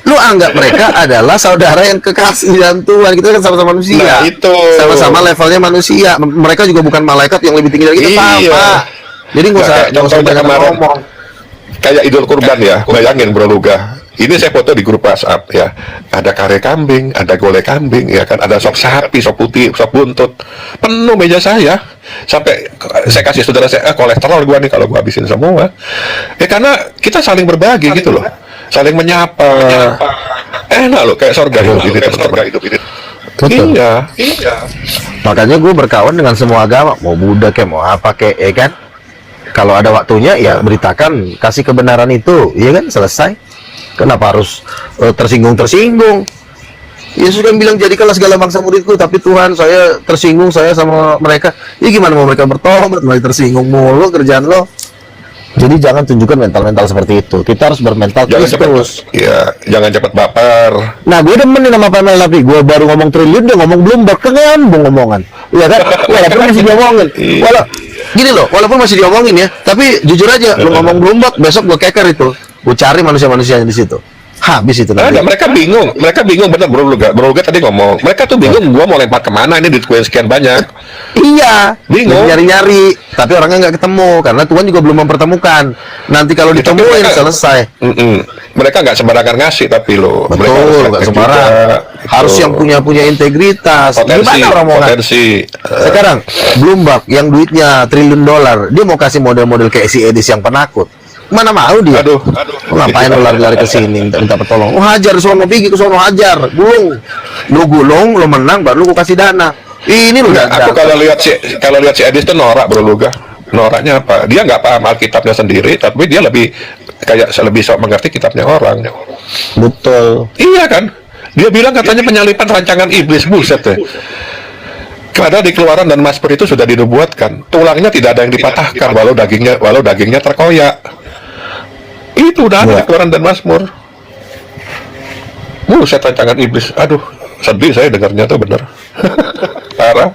Lu anggap mereka adalah saudara yang kekasih dan Tuhan. Kita kan sama-sama manusia. Nah, itu. Sama-sama levelnya manusia. Mereka juga bukan malaikat yang lebih tinggi dari kita, Iya. sama. Jadi nggak usah Kayak nggak usah contohnya banyak kemarin. ngomong. Kayak Idul Kurban ya, bayangin Bro Luga. Ini saya foto di grup WhatsApp ya. Ada kare kambing, ada gulai kambing, ya kan, ada sop sapi, sop putih, sop buntut. Penuh meja saya. Sampai saya kasih saudara saya, kolesterol gua nih kalau gua habisin semua. Ya karena kita saling berbagi gitu loh. Saling menyapa. Enak loh, kayak surga hidup ini. Betul. Iya. Makanya gue berkawan dengan semua agama, mau Buddha kayak mau apa kayak, ya kan. Kalau ada waktunya ya beritakan, kasih kebenaran itu, ya kan, selesai. Kenapa harus tersinggung? Yesus kan bilang jadikanlah segala bangsa muridku, tapi Tuhan saya tersinggung, saya sama mereka. Ya gimana mau mereka bertobat, mulai tersinggung mulu kerjaan lo. Jadi jangan tunjukkan mental-mental seperti itu. Kita harus bermental Jangan Kristus. cepat, ya, jangan cepat baper. Nah, gue demen nih sama Pamela, tapi gue baru ngomong triliun, dia ngomong Bloomberg, kan nyambung ngomongan. Iya kan? Walaupun masih diomongin. Gini loh, walaupun masih diomongin ya, tapi jujur aja, lu ngomong Bloomberg, besok gue keker itu. Gue cari manusia-manusianya di situ. Habis itu nanti. Ada, mereka bingung bener Bro Luga tadi ngomong, mereka tuh bingung gua mau lempar kemana ini duit gue yang sekian banyak. Iya, Bingung. nyari-nyari, tapi orangnya nggak ketemu karena Tuhan juga belum mempertemukan. Nanti kalau Ya, tapi ditemuin mereka- selesai. Mereka nggak sembarangan ngasih tapi lo. mereka harus Betul, nggak reflektif sembarang. juga, gitu. Harus yang punya integritas. Gimana orang mau ngasih? potensi. Sekarang Bloomberg yang duitnya triliun dolar, dia mau kasih model-model kayak si Edis yang penakut. Mana mau dia? Aduh. Lu ngapain lu lari-lari ke sini minta pertolongan? Oh, hajar sono, pergi ke sono, hajar, gulung. Lu gulung, lu menang, baru lu kasih dana. Ini lu Enggak, aku kalau lihat si Edis tuh norak Bro Luga. Noraknya apa? Dia nggak paham Alkitabnya sendiri, tapi dia lebih sok mengerti kitabnya orang. betul. Iya kan? Dia bilang katanya penyalipan rancangan iblis, buset deh. Karena di Keluaran dan Mazmur itu sudah dinubuatkan, tulangnya tidak ada yang dipatahkan, walau dagingnya terkoyak. Itu udah ada Ya. di Keluaran dan Mazmur. Buset rancangan iblis. Aduh, sedih saya dengarnya tuh bener. Parah.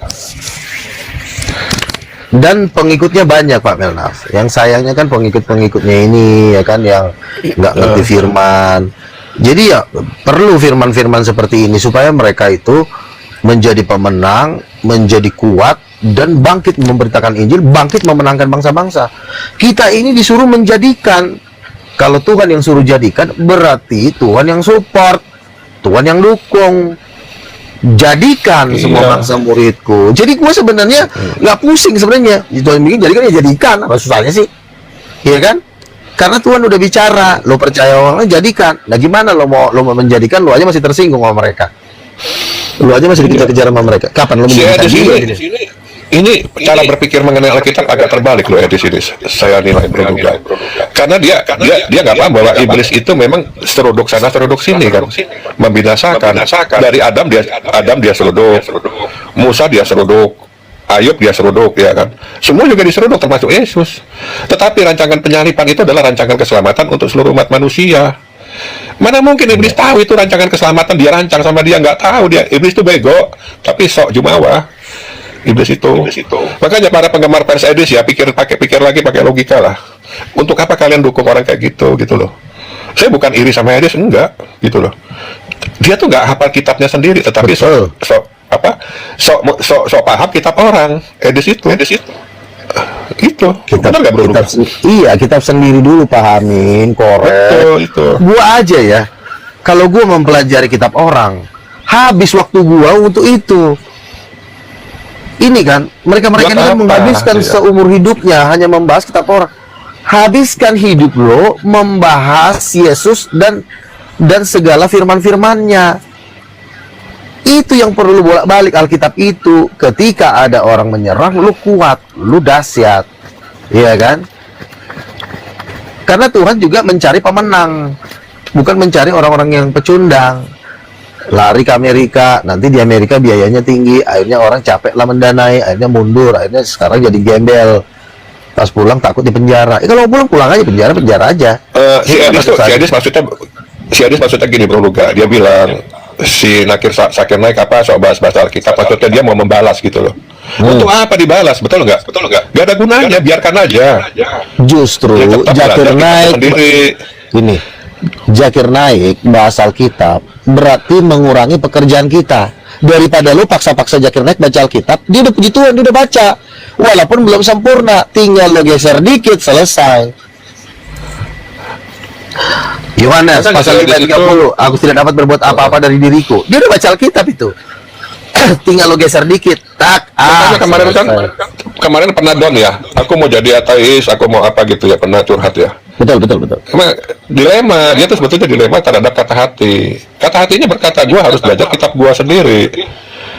Dan pengikutnya banyak Pak Melnaf. Yang sayangnya kan pengikut-pengikutnya ini ya kan yang nggak ngerti firman. Jadi ya perlu firman-firman seperti ini supaya mereka itu menjadi pemenang, menjadi kuat dan bangkit memberitakan Injil, bangkit memenangkan bangsa-bangsa. Kita ini disuruh menjadikan. Kalau Tuhan yang suruh jadikan, berarti Tuhan yang support, Tuhan yang dukung. Jadikan semua Iya. bangsa muridku. Jadi gue sebenarnya nggak pusing sebenarnya. Tuhan bikin jadikan ya jadikan. Apa susahnya sih? Iya kan? Karena Tuhan udah bicara, lo percaya orang lain jadikan. Nah gimana lo mau menjadikan, lo aja masih tersinggung sama mereka. Lo aja masih dikejar-kejar sama mereka. Kapan lo Si menjadikan Edis dia? ini cara berpikir mengenai Alkitab agak terbalik loh Edis ini. Saya nilai Bro Luga. Karena dia nggak paham bahwa iblis itu memang seruduk sana seruduk sini kan, membinasakan. Dari Adam dia seruduk, Musa dia seruduk, Ayub dia seruduk, ya kan. Semua juga diseruduk termasuk Yesus. Tetapi rancangan penyalipan itu adalah rancangan keselamatan untuk seluruh umat manusia. Mana mungkin iblis tahu itu rancangan keselamatan dia rancang sama dia, nggak tahu dia. Iblis itu bego, tapi sok jumawa. Iblis itu. Makanya para penggemar fans Edis ya pikir lagi pakai logika lah. Untuk apa kalian dukung orang kayak gitu loh. Saya bukan iri sama Edis, enggak gitu loh. Dia tuh nggak hafal kitabnya sendiri, tetapi Betul. sok paham kitab orang. Edis itu. Itu. Benar nggak Bro Luga? Iya, kitab sendiri dulu pahamin, korek. Betul itu. Gua aja ya. Kalau gue mempelajari kitab orang, habis waktu gue untuk itu. Ini kan, mereka-mereka ini Buat kan apa? menghabiskan Iya. seumur hidupnya hanya membahas kitab orang. Habiskan hidup lo membahas Yesus dan segala firman-firmannya. Itu yang perlu bolak-balik Alkitab itu. Ketika ada orang menyerang, lu kuat, lu dahsyat. Iya kan? Karena Tuhan juga mencari pemenang, bukan mencari orang-orang yang pecundang. Lari ke Amerika, nanti di Amerika biayanya tinggi, akhirnya orang capek lah mendanai, akhirnya mundur, akhirnya sekarang jadi gembel. Pas pulang takut di penjara. Kalau pulang aja penjara aja. Si Edis maksudnya gini, Bro Luga. Dia bilang si Zakir Naik sok bahas Alkitab, maksudnya dia mau membalas gitu loh. Untuk apa dibalas? Betul nggak? Gak ada gunanya, biarkan aja. Justru Ya, tetap Zakir belajar kita Naik sendiri. Gini, Zakir Naik bahas Alkitab berarti mengurangi pekerjaan kita. Daripada lu paksa-paksa Zakir Naik baca Alkitab, dia udah puji Tuhan, dia udah baca. Walaupun belum sempurna, tinggal lo geser dikit, selesai. Yohanes Masa pasal di 5 situ- 30, aku tidak dapat berbuat apa-apa dari diriku. Dia udah baca Alkitab itu. Tinggal lo geser dikit, tak. Makanya kemarin kan, selesai. kemarin pernah down ya. Aku mau jadi ateis, aku mau apa gitu ya, pernah curhat ya. Betul. Emang dilema, dia tuh sebetulnya dilema terhadap kata hati. Kata hatinya berkata, gua harus belajar kitab gua sendiri.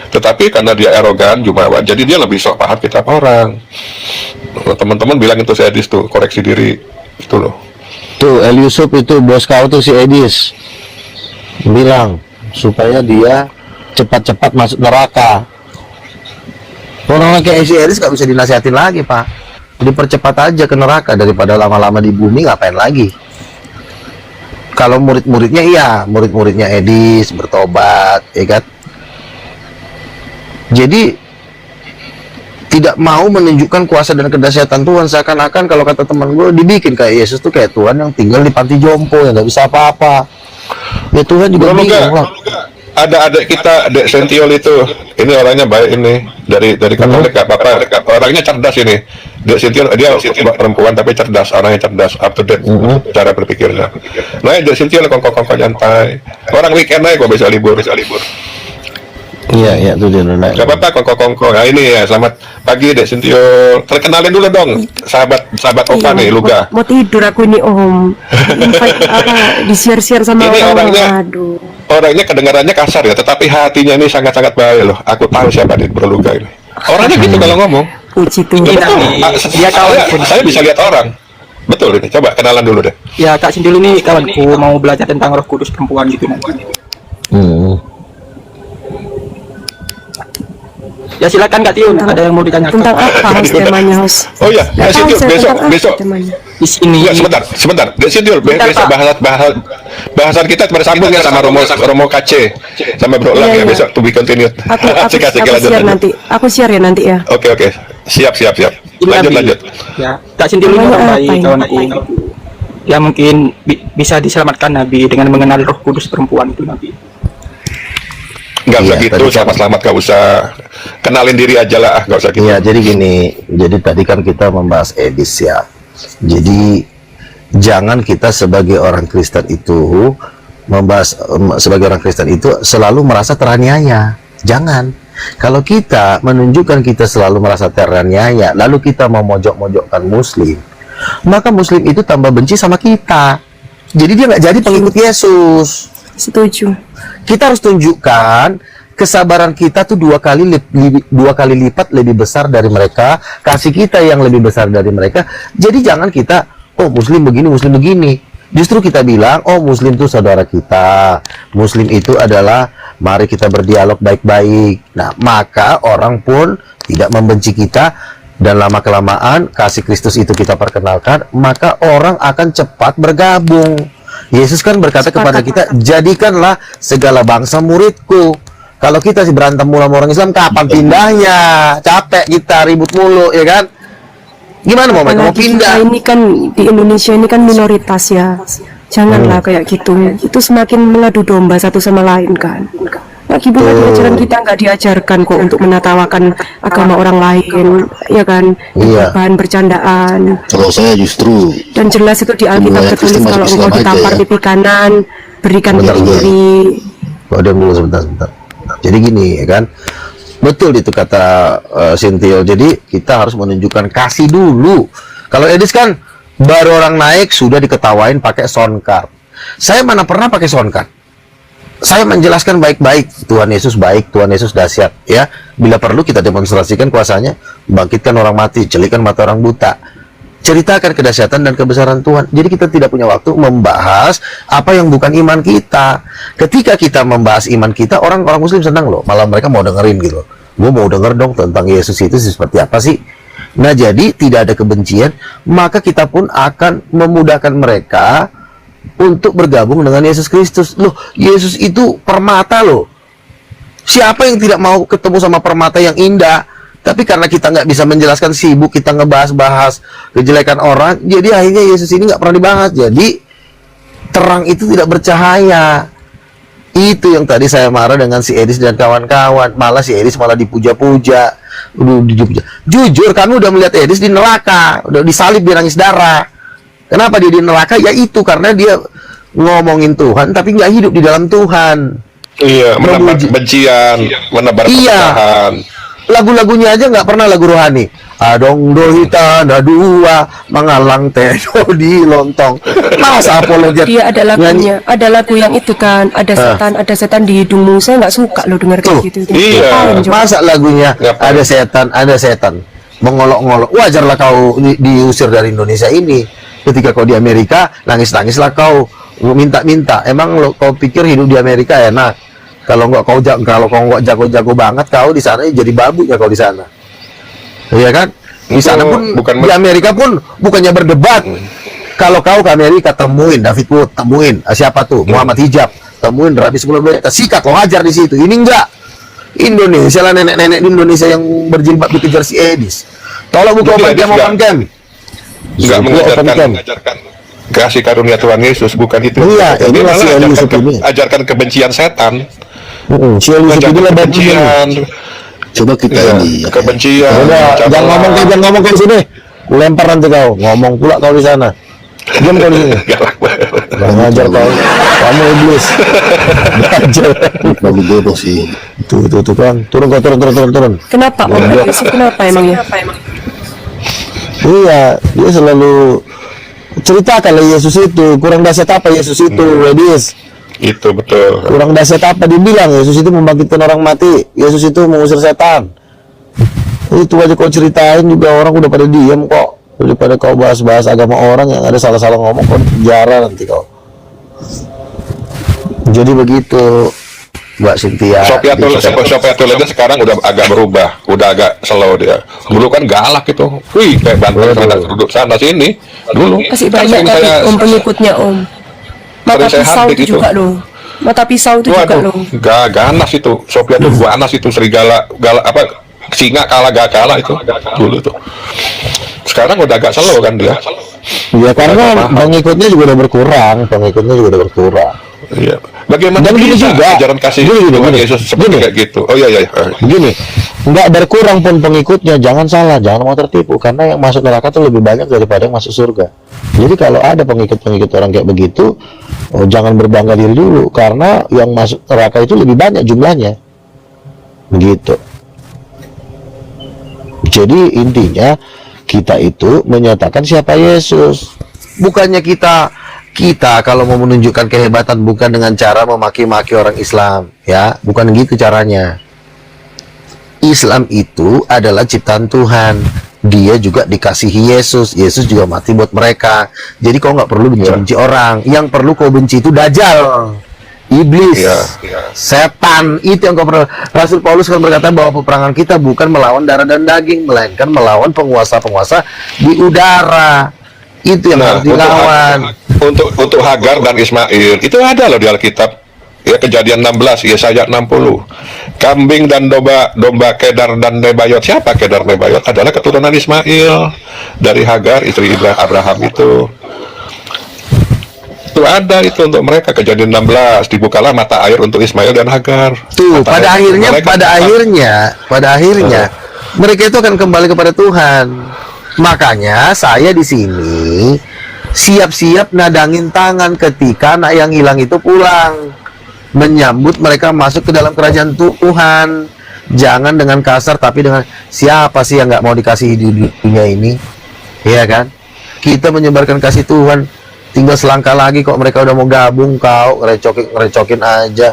Tetapi karena dia arogan, jumawa, jadi dia lebih sok paham kitab orang. Teman-teman bilang itu si Edis tuh, koreksi diri. Itu loh. Tuh El Yusuf itu bos kau tuh si Edis bilang supaya dia cepat-cepat masuk neraka. Orang kayak si Edis gak bisa dinasihatin lagi, Pak. Dipercepat aja ke neraka daripada lama-lama di bumi, ngapain lagi? Kalau murid-muridnya iya, murid-muridnya Edis bertobat, ya kan? Jadi tidak mau menunjukkan kuasa dan kedahsyatan Tuhan, seakan-akan kalau kata teman gue dibikin kayak Yesus tuh kayak Tuhan yang tinggal di panti jompo yang nggak bisa apa-apa. Ya Tuhan juga Bro Luga, bingung lah. ada adik kita, Dek Sentiol itu, ini orangnya baik ini, dari Katolik gak apa-apa, orangnya cerdas ini. Dek Sentiol, dia perempuan tapi cerdas, orangnya cerdas, up to date cara berpikirnya. Nah, Dek Sentiol kongkong nyantai, orang weekend aja kok bisa libur. Iya tuh dia naik. Gak apa-apa kongkong. Nah ini ya, selamat pagi Dek Sentiol. Terkenalin dulu dong, sahabat Oka nih, Luga. Mau tidur aku ini Om. Invite di share sama Ini orang. orangnya- Aduh. Orangnya kedengarannya kasar ya, tetapi hatinya ini sangat-sangat baik loh. Aku tahu siapa di Bro Luga ini. Orangnya gitu kalau ngomong. Puji Ya, Tuhan. betul. Saya bisa lihat orang. Betul ini. Coba kenalan dulu deh. Ya Kak Sindul ini kawanku mau belajar tentang Roh Kudus perempuan gitu nanti. Ya silakan Kak Tiun, ada yang mau ditanyakan? Tentang apa host temanya host? Oh iya, Nggak Dek tahu Sentiol, saya besok. tentang apa temanya. Di sini. Ya, sebentar. Dek Sentiol, Bentar, besok Pak. bahasan kita bersambung ya sama Romo KC, sama Bro Lang Iya, ya, iya. besok to be continued. Aku Asik, share nanti. Aku share ya nanti ya. Oke. Siap. Lanjut. Ya Kak Sindul ini Namanya orang apa baik ini? kawan Nabi. Ya mungkin bisa diselamatkan Nabi dengan mengenal Roh Kudus perempuan itu Nabi. Nggak usah Iya, gitu, tadi- selamat nggak usah. Kenalin diri aja lah, nggak usah gitu. Iya, jadi gini. Jadi tadi kan kita membahas Edis ya. Jadi jangan kita sebagai orang Kristen itu membahas sebagai orang Kristen itu selalu merasa teraniaya. Jangan. Kalau kita menunjukkan kita selalu merasa teraniaya, lalu kita memojok-mojokkan Muslim, maka Muslim itu tambah benci sama kita. Jadi dia nggak jadi pengikut Yesus. Setuju. Kita harus tunjukkan kesabaran kita tuh dua kali lipat lebih besar dari mereka, kasih kita yang lebih besar dari mereka. Jadi jangan kita, oh Muslim begini. Justru kita bilang, oh Muslim itu saudara kita, Muslim itu adalah mari kita berdialog baik-baik. Nah, maka orang pun tidak membenci kita, dan lama kelamaan kasih Kristus itu kita perkenalkan, maka orang akan cepat bergabung. Yesus kan berkata kepada kita, jadikanlah segala bangsa muridku. Kalau kita sih berantem mulu sama orang Islam, kapan pindahnya? Capek kita ribut mulu, ya kan? Gimana mau mereka mau Apalagi pindah? kita ini kan di Indonesia ini kan minoritas ya. Janganlah kayak gitu. Itu semakin meladu domba satu sama lain kan. Gimana di ajaran kita nggak diajarkan kok untuk menatawakan agama orang lain, ya kan? Iya. Bahan bercandaan. Kalau saya justru Dan jelas itu di Alkitab Semua tertulis Kristen kalau masuk engkau Islam aja ditampar ya. pipi kanan, berikan Bentar, pipi bentar. kiri. Oh, diam dulu sebentar. Jadi gini ya kan, betul itu kata Cynthia. Jadi kita harus menunjukkan kasih dulu. Kalau Edis kan baru orang naik sudah diketawain pakai sound card. Saya mana pernah pakai sound card. Saya menjelaskan baik-baik, Tuhan Yesus baik, Tuhan Yesus dahsyat, ya. Bila perlu kita demonstrasikan kuasanya, bangkitkan orang mati, celikan mata orang buta, ceritakan kedahsyatan dan kebesaran Tuhan. Jadi kita tidak punya waktu membahas apa yang bukan iman kita. Ketika kita membahas iman kita, orang-orang Muslim senang loh, malah mereka mau dengerin gitu. Gue mau denger dong tentang Yesus itu seperti apa sih. Nah, jadi tidak ada kebencian, maka kita pun akan memudahkan mereka untuk bergabung dengan Yesus Kristus. Loh, Yesus itu permata loh. Siapa yang tidak mau ketemu sama permata yang indah? Tapi karena kita nggak bisa menjelaskan, sibuk kita ngebahas-bahas kejelekan orang, jadi akhirnya Yesus ini nggak pernah dibahas. Jadi terang itu tidak bercahaya. Itu yang tadi saya marah dengan si Edis dan kawan-kawan. Malah si Edis malah dipuja-puja. Jujur, kami udah melihat Edis di neraka, udah disalib, dia nangis darah. Kenapa dia di neraka? Ya itu karena dia ngomongin Tuhan tapi nggak hidup di dalam Tuhan. Iya, menebar Memuji. kebencian, menebar Iya. perpecahan. Lagu-lagunya aja nggak pernah lagu rohani. Adong dohita ada dua mengalang tedo di lontong. Masa apologet Dia ada lagunya, ada lagu yang itu kan, ada setan di hidungmu. Saya nggak suka loh dengar Tuh, kayak gitu. iya. Ngapain, Jo? Masa lagunya Ngapain? ada setan mengolok-ngolok. Wajarlah kau diusir dari Indonesia ini. Ketika kau di Amerika, nangis-nangislah kau, minta-minta. Emang lo kau pikir hidup di Amerika enak? Kalau kau nggak jago-jago banget, kau di sana jadi babu ya kau di sana. Iya kan? Di Itu sana pun bukan di Amerika pun bukannya berdebat. Kalau kau ke Amerika, temuin David Wood, temuin siapa tuh Muhammad Hijab, temuin Rabi 10 menit, sikat lo hajar di situ. Ini enggak. Indonesia lah, nenek-nenek di Indonesia yang berjilbab dikejar si Edis. Tolong buka Jadi open Edis cam, open cam. Nggak Buka open cam. mengajarkan kasih karunia Tuhan Yesus, bukan itu. Iya, Jadi ini malah masih ajarkan, Yusuf ini. ajarkan kebencian setan, Si Yusuf ajarkan ini lebat kebencian, coba kita iya, ini ya. kebencian. Udah, campur- jangan ngomong kau di sini. Lempar nanti kau, ngomong pula kau di sana. Diam kau di sini. Galak banget. Nggak ngajar kau. Kamu iblis. Belajar. Lagu bodoh sih. Tuh kan. Turun kau, turun. Kenapa Om Yusuf? Kenapa emangnya? Iya, dia selalu ceritakan Yesus itu kurang dahsyat apa Yesus itu, Edis. Itu betul. Kurang dahsyat apa dibilang Yesus itu membangkitkan orang mati, Yesus itu mengusir setan. Itu aja kau ceritain juga orang udah pada diam kok. Daripada kau bahas-bahas agama orang yang ada salah-salah ngomong, kau di penjara nanti kau. Jadi begitu, Mbak Cynthia. Sophia Toledo sekarang udah agak berubah, udah agak slow dia. Dulu kan galak itu, wih kayak banteng sana duduk sana sini. Dulu Masih kan banyak sering tapi saya- Om pengikutnya Om. Mata sering saya pisau hadik itu itu. juga loh. Mata pisau itu juga Waduh, loh. ganas itu. Sophia tuh ganas itu, serigala, apa, singa kalah gak kalah itu dulu tuh. Sekarang udah agak slow kan dia. Ya karena pengikutnya juga udah berkurang, Iya. Bagaimana Dan gini bisa juga. ajaran kasih Gini, Tuhan gini. Yesus seperti Gini. kayak gitu? Oh iya. Gini, nggak berkurang pun pengikutnya, jangan salah, jangan mau tertipu, karena yang masuk neraka tuh lebih banyak daripada yang masuk surga. Jadi kalau ada pengikut-pengikut orang kayak begitu, jangan berbangga diri dulu, karena yang masuk neraka itu lebih banyak jumlahnya. Begitu. Jadi intinya kita itu menyatakan siapa Yesus. Bukannya kita kalau mau menunjukkan kehebatan bukan dengan cara memaki-maki orang Islam, ya, bukan gitu caranya. Islam itu adalah ciptaan Tuhan. Dia juga dikasihi Yesus. Yesus juga mati buat mereka. Jadi kau nggak perlu benci-benci orang. Yang perlu kau benci itu Dajjal, iblis, Iya. setan. Itu yang kau perlu. Rasul Paulus kan berkata bahwa peperangan kita bukan melawan darah dan daging, melainkan melawan penguasa-penguasa di udara. Itu yang harus dilawan. Untuk Hagar dan Ismail itu ada loh di Alkitab. Ya, Kejadian 16, Yesaya 60. Kambing dan domba Kedar dan Nebayot. Siapa Kedar Nebayot? Adalah keturunan Ismail dari Hagar, istri Abraham itu. itu ada itu untuk mereka. Kejadian 16, dibukalah mata air untuk Ismail dan Hagar. Tuh, Mata pada air akhirnya, mereka. pada akhirnya, mereka itu akan kembali kepada Tuhan. Makanya saya di sini siap-siap nadangin tangan ketika anak yang hilang itu pulang, menyambut mereka masuk ke dalam kerajaan Tuhan. Jangan dengan kasar, tapi dengan siapa sih yang nggak mau dikasihi di dunia ini, iya kan? Kita menyebarkan kasih Tuhan. Tinggal selangkah lagi kok mereka udah mau gabung, kau ngerecokin aja.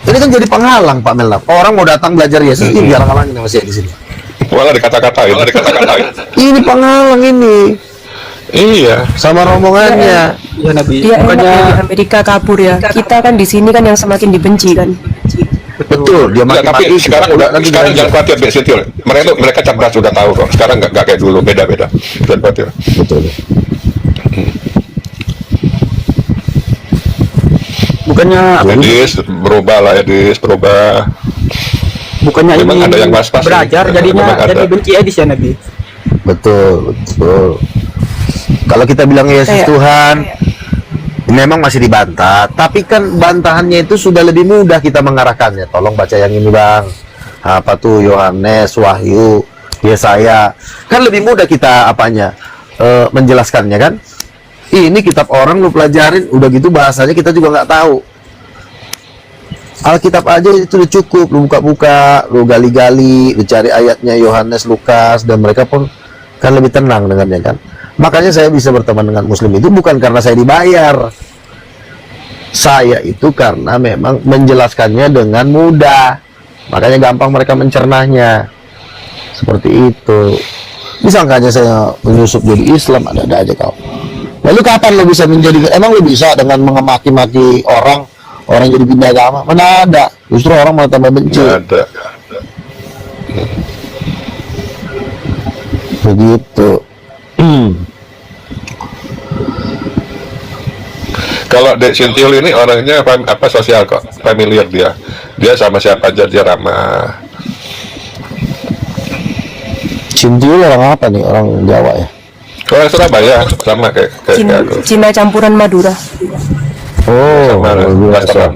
Ini kan jadi penghalang, Pak Melnam. Orang mau datang belajar Yesus, ini biar halangin sama saya di sini. Malah dikata-katain. Ini penghalang ini, Iya. sama rombongannya. Ya Nabi. Dia enak Bukannya ya di Amerika kabur ya. Kita kan di sini kan yang semakin dibenci kan. Betul, dia Enggak, tapi maki-maki. sekarang udah nanti sekarang dia- jangan khawatir, Bek Sintiul. Mereka cerdas, sudah tahu kok. Sekarang nggak kayak dulu, beda-beda. Jangan khawatir. Betul. bukannya Edis berubah lah, Edis berubah. bukannya Memang ini ada yang pas-pas belajar ini. jadinya Memang ada. jadi benci Edis ya Nabi. Betul, betul. Kalau kita bilang Yesus Kayak- Tuhan, memang masih dibantah. Tapi kan bantahannya itu sudah lebih mudah kita mengarahkannya. Tolong baca yang ini, Bang. Apa tuh Yohanes, Wahyu, Yesaya. Kan lebih mudah kita menjelaskannya kan. Ini kitab orang lu pelajarin, udah gitu bahasanya kita juga nggak tahu. Alkitab aja itu udah cukup, lu buka-buka, lu gali-gali, lu cari ayatnya Yohanes, Lukas, dan mereka pun kan lebih tenang dengannya kan. Makanya saya bisa berteman dengan Muslim itu bukan karena saya dibayar. Saya itu karena memang menjelaskannya dengan mudah. Makanya gampang mereka mencernahnya. Seperti itu. Disangkanya saya menyusup jadi Islam, ada-ada aja kau. Lalu kapan lo bisa menjadi, emang lo bisa dengan mengemaki-maki orang jadi pindah agama? Mana ada, justru orang malah tambah benci. Nggak ada. Begitu. Kalau Dek Sintiul ini orangnya apa sosial kok, familiar dia. Dia sama siapa aja dia ramah. Sintiul orang apa nih? Orang Jawa ya? Orang Surabaya sama kayak Cina, aku. Cina campuran Madura. Oh, Sama luar biasa. blasteran.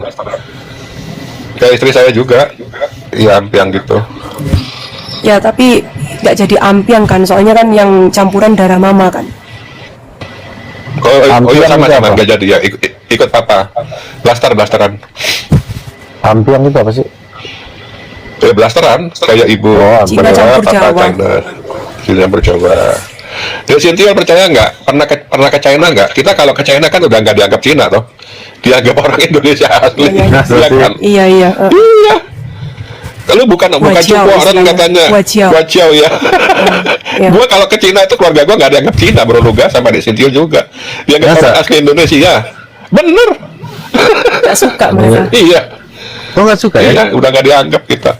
Kayak istri saya juga, ya ampiang gitu. Ya tapi nggak jadi ampiang kan, soalnya kan yang campuran darah mama kan. Oh iya Ampiang sama-sama itu apa? nggak jadi ya, ikut papa. Blasteran. Ampiang itu apa sih? Blasteran kayak ibu. Oh, Cina Jawa, campur papa Jawa. China. Cina campur Jawa. Dek Sintiul percaya nggak? Pernah ke China nggak? Kita kalau ke China kan udah nggak dianggap Cina toh, dianggap orang Indonesia asli. Iya, Iya kan? Iya iya. Iya. Kalau bukan Wajiao Cina orang istilahnya. katanya. Wajiao. Wajiao ya. Iya. Gua kalau ke Cina itu keluarga gua nggak dianggap Cina, Bro Luga sama Dek Sintiul juga. Dianggap Masa? orang asli Indonesia. Bener. Nggak suka mereka. Iya. Kok nggak suka ya? Iya, udah nggak dianggap kita.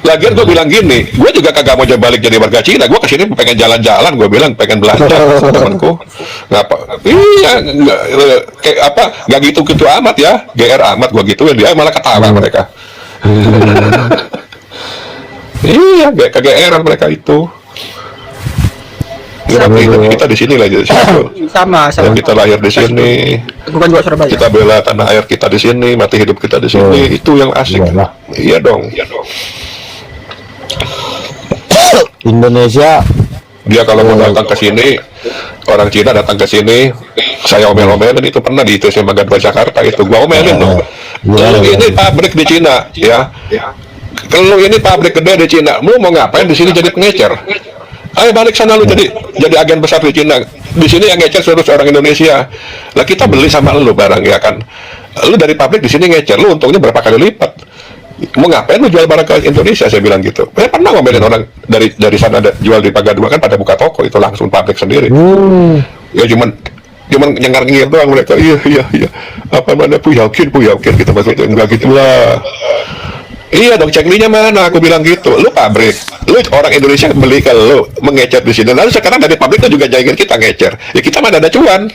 Lagian gue bilang gini, gue juga kagak mau balik jadi warga Cina. Gue kesini pengen jalan-jalan, gue bilang pengen belajar sama temanku. Ngapa? Iya, kayak apa? Nggak gitu-gitu amat ya, GR amat gue gituin, dia malah ketawa mereka. Iya, kayak kegeeran mereka itu. Ya, tapi kita di sini lagi. Sama Kita lahir di sini, aku kan juga Surabaya. kita bela tanah air kita di sini, mati hidup kita di sini, itu yang asik. Iyalah. Iya dong. Indonesia Dia kalau mau datang ke sini, orang Cina datang ke sini, saya omel-omelin itu pernah di ITC Mangga 2 Jakarta itu, gua omelin loh. Lu ini pabrik di Cina, ya. Kalau ini pabrik gede di Cina, lu mau ngapain di sini jadi pengecer? Ayo balik sana lu jadi agen besar di Cina. Di sini yang ngecer seluruh orang Indonesia. Lah kita beli sama lu barang ya kan. Lu dari pabrik di sini ngecer, lu untungnya berapa kali lipat. Mau ngapain lu jual barang ke Indonesia, saya bilang gitu. Saya pernah ngomelin orang dari sana ada jual di Paga 2 kan pada buka toko itu langsung pabrik sendiri. Ya cuman nyengar-nyengir doang mereka. Iya. Apa mana yakin kita maksudnya enggak gitulah. Iya dong, ceklinya mana? Aku bilang gitu. Lu pabrik, lu orang Indonesia beli ke lu mengecer di sini. Lalu sekarang dari pabrik itu juga jahilin kita ngecer. Ya kita mana ada cuan.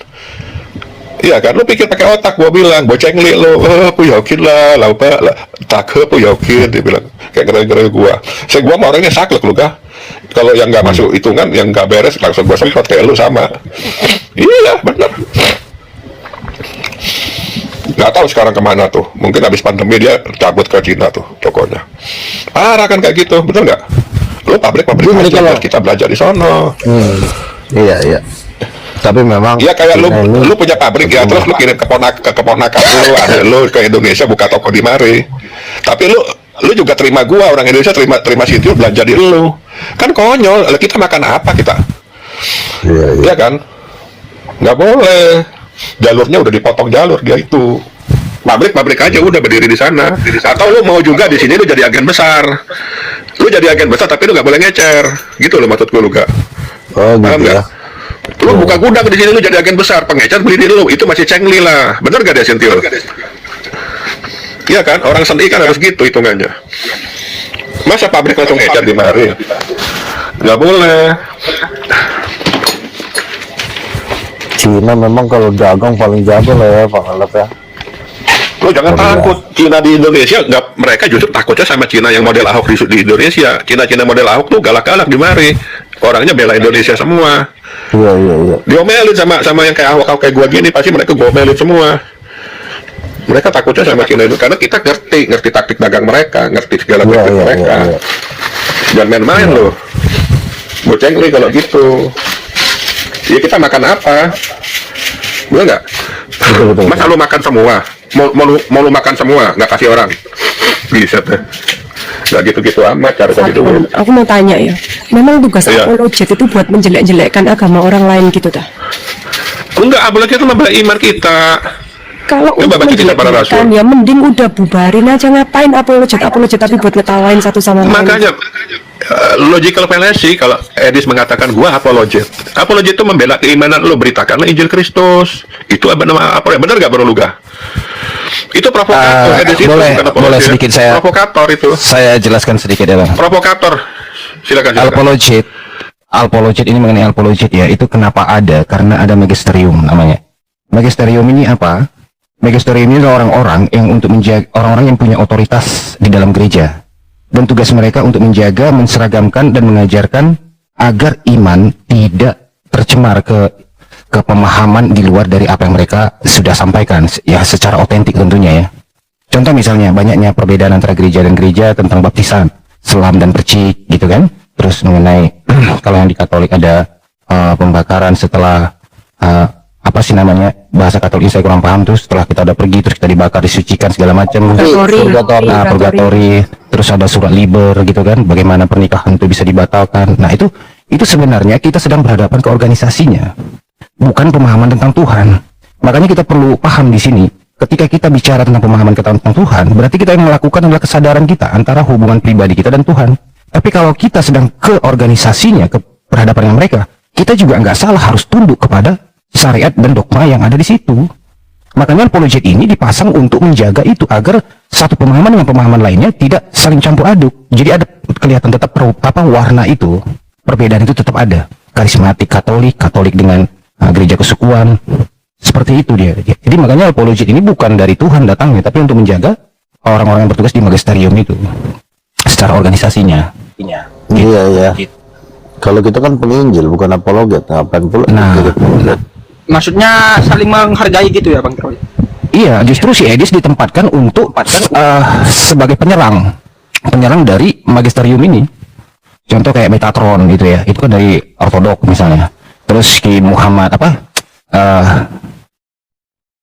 Iya kan, lu pikir pakai otak, gua bilang, boceng li lu, aku yakin lah, laupa, tak aku yakin, dia bilang, kayak ngeri-ngeri gua. Gua mah orangnya saklek lu kah? Kalau yang nggak masuk hitungan, yang nggak beres, langsung gua semprot kayak lu sama. Iya, bener. Nggak tahu sekarang kemana tuh. Mungkin habis pandemi dia cabut ke Cina tuh tokonya. Parah kan kayak gitu, betul nggak? Lu pabrik-pabrik Ini aja, kalau- kita belajar di sono. Iya, iya. Tapi memang Iya kayak Cina ini lu punya pabrik ya, terus lu kirim ke keponakan lu, ada lu ke Indonesia buka toko di mari. Tapi lu juga terima gua, orang Indonesia terima situ belanja di lu. Kan konyol. Lah, kita makan apa kita? Iya, iya. Iya kan? Nggak boleh. Jalurnya udah dipotong jalur dia itu. Pabrik aja udah berdiri di sana. Atau lu mau juga di sini lu jadi agen besar. Lu jadi agen besar tapi lu nggak boleh ngecer. Gitu loh maksudku lu gak? Oh, Paham gitu nggak? ya. Lu buka gudang di sini lu jadi agen besar, pengecer beli di lu, itu masih cengli lah. Bener gak dia Sintil? Iya kan? Orang seni kan harus gitu hitungannya. Masa pabrik langsung ngecer di mari? Nggak boleh. Cina memang kalau dagang paling jago lah ya, Pak Alap ya. Lo jangan takut. Cina di Indonesia nggak, mereka justru takutnya sama Cina yang model Ahok di Indonesia. Cina model Ahok tuh galak-galak di mari. Orangnya bela Indonesia semua. Iya, iya, iya. Diomelin sama yang kayak Ahok kayak gua gini, pasti mereka gomelin semua. Mereka takutnya sama Cina itu karena kita ngerti taktik dagang mereka, ngerti segala Iya, taktik iya, mereka. iya, iya. Jangan main-main loh. Bocengli kalau gitu. Ya kita makan apa? Bener nggak? Betul. Masa lu makan semua? Mau lu makan semua? Nggak kasih orang? Bisa deh. Nggak gitu-gitu amat cara tadi dulu. Aku mau tanya ya, memang tugas Iya. apologet itu buat menjelek-jelekkan agama orang lain gitu dah? Enggak, apalagi itu membela iman kita. Kalau Coba untuk baca kisah para menjelek-jelekan rasul. ya mending udah bubarin aja, ngapain apologet tapi buat ngetawain satu sama lain. Makanya logical fallacy kalau Edis mengatakan gua apologet. Apologet itu membela keimanan lo, beritakanlah Injil Kristus. Itu apa nama apa ya? Benar gak Bro Luga? Itu provokator. Edis itu boleh- bukan apologet. boleh sedikit saya- provokator itu. Saya jelaskan sedikit ya Bang. Provokator. Silakan. Apologet ini mengenai apologet ya, itu kenapa ada? Karena ada magisterium namanya. Magisterium ini apa? Magisterium ini adalah orang-orang yang untuk menjaga, orang-orang yang punya otoritas di dalam gereja, dan tugas mereka untuk menjaga, menseragamkan dan mengajarkan agar iman tidak tercemar ke pemahaman di luar dari apa yang mereka sudah sampaikan ya, secara otentik tentunya ya. Contoh misalnya banyaknya perbedaan antara gereja dan gereja tentang baptisan, selam dan percik gitu kan. Terus mengenai kalau yang di Katolik ada pembakaran setelah apa sih namanya, bahasa Katolik saya kurang paham. Terus setelah kita udah pergi terus kita dibakar, disucikan segala macam. Purgatori. Terus ada surat liber gitu kan, bagaimana pernikahan itu bisa dibatalkan. Nah itu sebenarnya kita sedang berhadapan ke organisasinya, bukan pemahaman tentang Tuhan. Makanya kita perlu paham di sini. Ketika kita bicara tentang pemahaman kita tentang Tuhan, berarti kita yang melakukan adalah kesadaran kita antara hubungan pribadi kita dan Tuhan. Tapi kalau kita sedang ke organisasinya, ke berhadapan dengan mereka, kita juga nggak salah harus tunduk kepada syariat dan dogma yang ada di situ. Makanya apologet ini dipasang untuk menjaga itu agar satu pemahaman dengan pemahaman lainnya tidak saling campur aduk. Jadi ada kelihatan tetap warna itu, perbedaan itu tetap ada. Karismatik Katolik dengan gereja kesukuan, seperti itu dia. Jadi makanya apologet ini bukan dari Tuhan datangnya, tapi untuk menjaga orang-orang yang bertugas di magisterium itu secara organisasinya. Iya, iya. Kalau kita kan penginjil bukan apologet, ngapain pula? Nah, Maksudnya saling menghargai gitu ya Bang Troy? iya, justru si Edis ditempatkan untuk sebagai penyerang dari magisterium ini. Contoh kayak Metatron gitu ya, itu kan dari Ortodok misalnya. Terus Ki Muhammad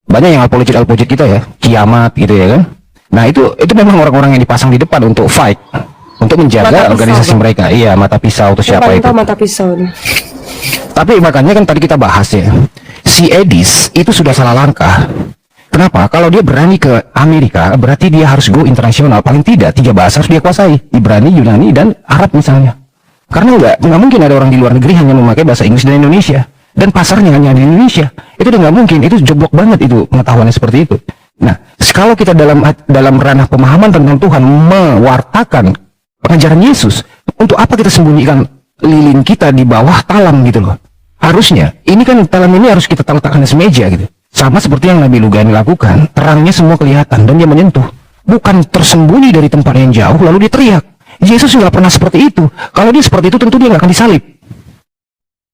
banyak yang apologet kita ya, Kiamat gitu ya kan. Nah itu memang orang-orang yang dipasang di depan untuk fight, untuk menjaga Mata organisasi pisau, mereka. Iya, mata pisau atau siapa itu. Mata pisau nih. Tapi makanya kan tadi kita bahas ya, si Edis itu sudah salah langkah. Kenapa? Kalau dia berani ke Amerika, berarti dia harus go internasional. Paling tidak 3 bahasa harus dia kuasai, Ibrani, Yunani, dan Arab misalnya. Karena nggak mungkin ada orang di luar negeri hanya memakai bahasa Inggris dan Indonesia, dan pasarnya hanya di Indonesia. Itu udah nggak mungkin. Itu joblok banget itu pengetahuannya seperti itu. Nah, kalau kita dalam ranah pemahaman tentang Tuhan mewartakan pengajaran Yesus, untuk apa kita sembunyikan lilin kita di bawah talam gitu loh? Harusnya ini kan talam ini harus kita letakkan di semeja gitu. Sama seperti yang Nabi Lugani lakukan, terangnya semua kelihatan dan dia menyentuh. Bukan tersembunyi dari tempat yang jauh lalu dia teriak. Yesus nggak pernah seperti itu. Kalau dia seperti itu tentu dia nggak akan disalib.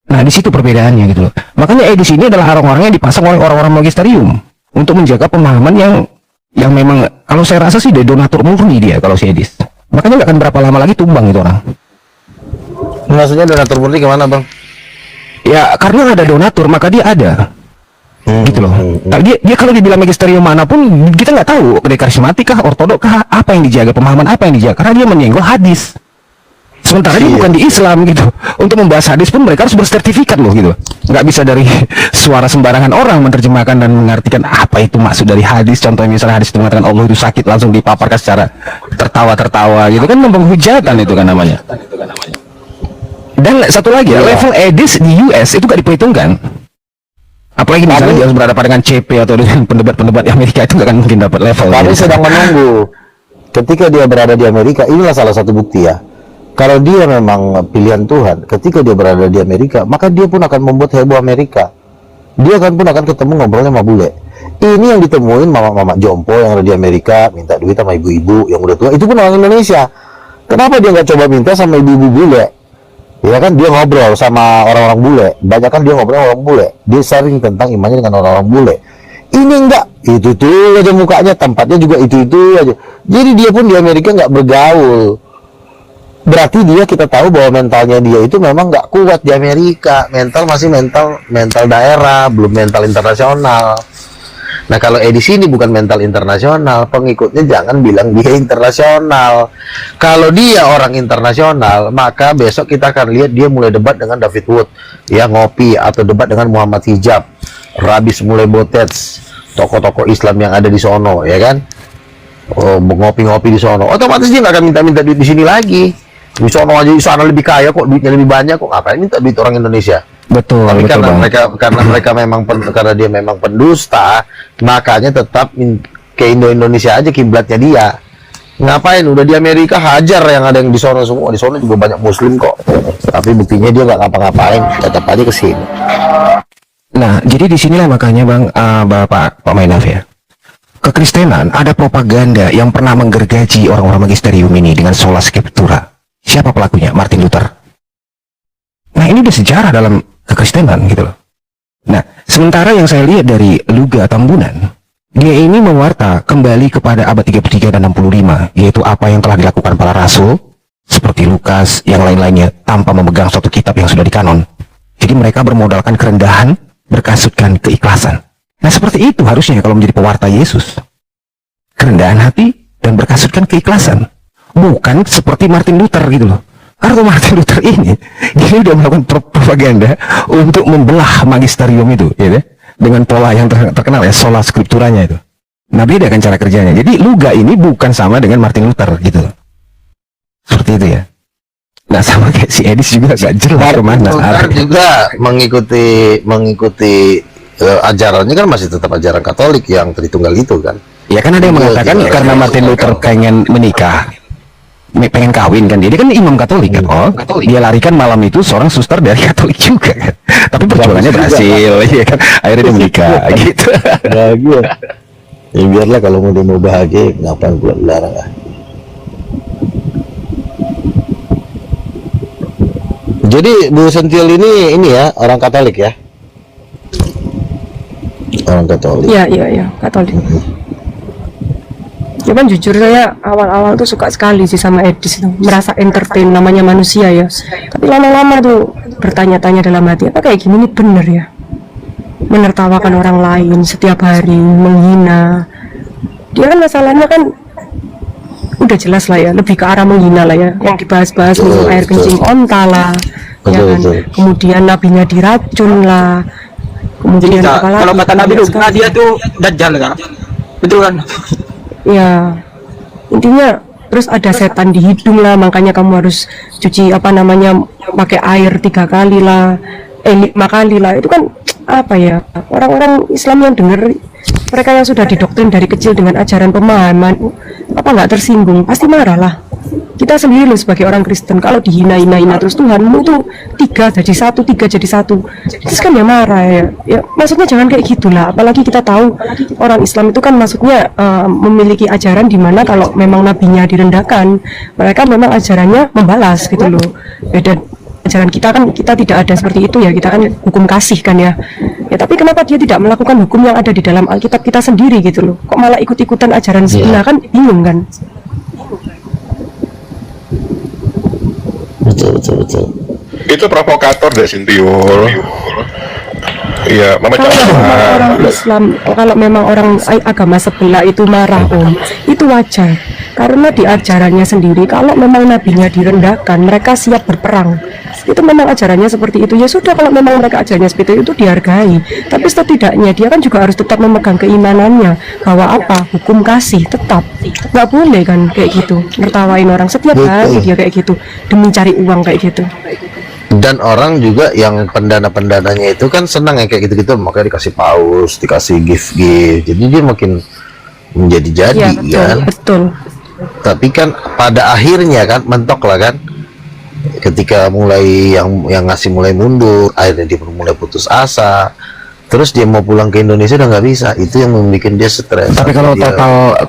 Nah di situ perbedaannya gitu loh. Makanya di sini adalah orang-orang yang dipasang oleh orang-orang magisterium. untuk menjaga pemahaman yang memang kalau saya rasa sih dia donatur murni dia kalau si Edis. Makanya nggak akan berapa lama lagi tumbang itu orang. Maksudnya donatur murni kemana bang? Ya karena ada donatur maka dia ada. Gitu loh. Nah, dia kalau dibilang magisterium manapun kita nggak tahu dari karismatik kah, ortodok kah, apa yang dijaga, pemahaman apa yang dijaga, karena dia menyenggol hadis. Sementara dia bukan di Islam gitu. Untuk membahas hadis pun mereka harus bersertifikat loh gitu. Nggak bisa dari suara sembarangan orang menerjemahkan dan mengartikan apa itu maksud dari hadis. Contohnya misalnya hadis itu mengatakan Allah itu sakit, langsung dipaparkan secara tertawa-tertawa gitu kan, penghujatan itu kan namanya. Dan satu lagi ya, level Edis di US itu gak diperhitungkan. Apalagi misalnya dia harus berhadapan dengan CP atau dengan pendebat-pendebat di Amerika, itu gak akan mungkin dapat level. Kami sedang menunggu. Ketika dia berada di Amerika, inilah salah satu bukti ya. Kalau dia memang pilihan Tuhan, ketika dia berada di Amerika, maka dia pun akan membuat heboh Amerika. Dia pun akan ketemu ngobrolnya sama bule. Ini yang ditemuin mama-mama jompo yang ada di Amerika, minta duit sama ibu-ibu yang udah tua, itu pun orang Indonesia. Kenapa dia nggak coba minta sama ibu-ibu bule? Ya kan dia ngobrol sama orang-orang bule, banyak kan dia ngobrol sama orang bule, dia sharing tentang imannya dengan orang-orang bule. Ini enggak, itu tuh aja mukanya, tempatnya juga itu aja. Jadi dia pun di Amerika nggak bergaul. Berarti kita tahu bahwa mentalnya dia itu memang nggak kuat di Amerika. Mental masih mental daerah, belum mental internasional. Nah kalau di sini bukan mental internasional, pengikutnya jangan bilang dia internasional. Kalau dia orang internasional, maka besok kita akan lihat dia mulai debat dengan David Wood, ya ngopi, atau debat dengan Muhammad Hijab, Rabis mulai Botets, tokoh-tokoh Islam yang ada di sono, ya kan? Oh, ngopi-ngopi di sono, otomatis dia nggak akan minta duit di sini lagi. Di sono aja, di sana lebih kaya kok, duitnya lebih banyak kok, ngapain minta duit orang Indonesia? Betul. Tapi betul karena mereka memang karena dia memang pendusta, makanya tetap ke Indonesia aja kiblatnya dia. Ngapain? Udah di Amerika hajar yang ada yang di sono semua. Di sono juga banyak Muslim kok. Tapi buktinya dia nggak ngapa-ngapain, tetap aja ke sini. Nah, jadi disinilah makanya Bang, Pak Mainaf ya. Kekristenan ada propaganda yang pernah menggergaji orang-orang magisterium ini dengan sola scriptura. Siapa pelakunya? Martin Luther. Nah, ini udah sejarah dalam kekristenan gitu loh. Nah, sementara yang saya lihat dari Luga Tambunan, dia ini mewarta kembali kepada abad 33 dan 65, yaitu apa yang telah dilakukan para rasul, seperti Lukas, yang lain-lainnya, tanpa memegang suatu kitab yang sudah dikanon. Jadi mereka bermodalkan kerendahan, berkasutkan keikhlasan. Nah, seperti itu harusnya kalau menjadi pewarta Yesus. Kerendahan hati dan berkasutkan keikhlasan. Bukan seperti Martin Luther gitu loh. Karena Martin Luther ini, dia udah melakukan propaganda untuk membelah magisterium itu, ya deh, dengan pola yang terkenal ya, sola scripturanya itu. Nah, beda kan cara kerjanya. Jadi Luga ini bukan sama dengan Martin Luther gitu. Seperti itu ya. Nah, sama kayak si Edis juga gak jelas kemana. Luther juga mengikuti ajarannya kan masih tetap ajaran Katolik yang Tritunggal itu kan. Ya kan ada yang mengatakan karena Martin Luther pengen menikah, pengen kawin kan, dia kan imam Katolik kan. Oh, dia larikan malam itu seorang suster dari Katolik juga kan. Tapi perjuangannya berhasil, ya kan. Akhirnya dia menikah gitu. Bahagia. Ya biarlah kalau mau bahagia, ngapain pula dilarang ah. Jadi Bu Sentil ini ya orang Katolik ya. Orang Katolik. Iya, Katolik. Cuman jujur saya awal-awal tuh suka sekali sih sama Edis itu, merasa entertain, namanya manusia ya. Tapi lama-lama tuh bertanya-tanya dalam hati, apa kayak gini nih bener ya? Menertawakan orang lain setiap hari, menghina. Dia kan masalahnya kan udah jelas lah ya, lebih ke arah menghina lah ya. Yang dibahas-bahas minum air kencing onta lah, ya kan. Kemudian nabinya diracun lah. Kemudian Kalau kata Nabi tuh, dia tuh dajjal kan? Betul kan? Ya, intinya terus ada setan di hidung lah, makanya kamu harus cuci pakai air 3 kali lah, 5 kali lah. Itu kan apa ya, orang-orang Islam yang dengar, mereka yang sudah didoktrin dari kecil dengan ajaran pemahaman, apa nggak tersinggung, pasti marah lah. Kita sendiri loh sebagai orang Kristen, kalau dihina-hina terus Tuhanmu itu 3 jadi 1, 3 jadi 1, terus kan ya marah ya maksudnya jangan kayak gitulah. Apalagi kita tahu orang Islam itu kan maksudnya memiliki ajaran di mana kalau memang nabinya direndahkan, mereka memang ajarannya membalas gitu loh. Beda ajaran kita kan, kita tidak ada seperti itu ya, kita kan hukum kasih kan ya. Ya tapi kenapa dia tidak melakukan hukum yang ada di dalam Alkitab kita sendiri gitu loh? Kok malah ikut-ikutan ajaran sebelah, kan bingung kan? Betul. Itu provokator deh Sintiul. Iya, Mama Kalau memang coba. orang Islam, kalau memang orang agama sebelah itu marah itu wajar. Karena di ajarannya sendiri, kalau memang nabinya direndahkan, mereka siap berperang. Itu memang ajarannya seperti itu. Ya sudah, kalau memang mereka ajarannya seperti itu dihargai. Tapi setidaknya dia kan juga harus tetap memegang keimanannya bahwa apa, hukum kasih tetap. Nggak boleh kan kayak gitu, nertawain orang setiap hari dia kayak gitu demi cari uang kayak gitu. Dan orang juga yang pendana-pendananya itu kan senang ya kayak gitu-gitu, makanya dikasih paus, dikasih gift, jadi dia makin menjadi-jadi Iya betul, kan. betul. Tapi kan pada akhirnya kan mentok lah kan, ketika mulai yang ngasih mulai mundur, akhirnya dia mulai putus asa, terus dia mau pulang ke Indonesia udah nggak bisa. Itu yang membuat dia stres. Tapi kalau Dia-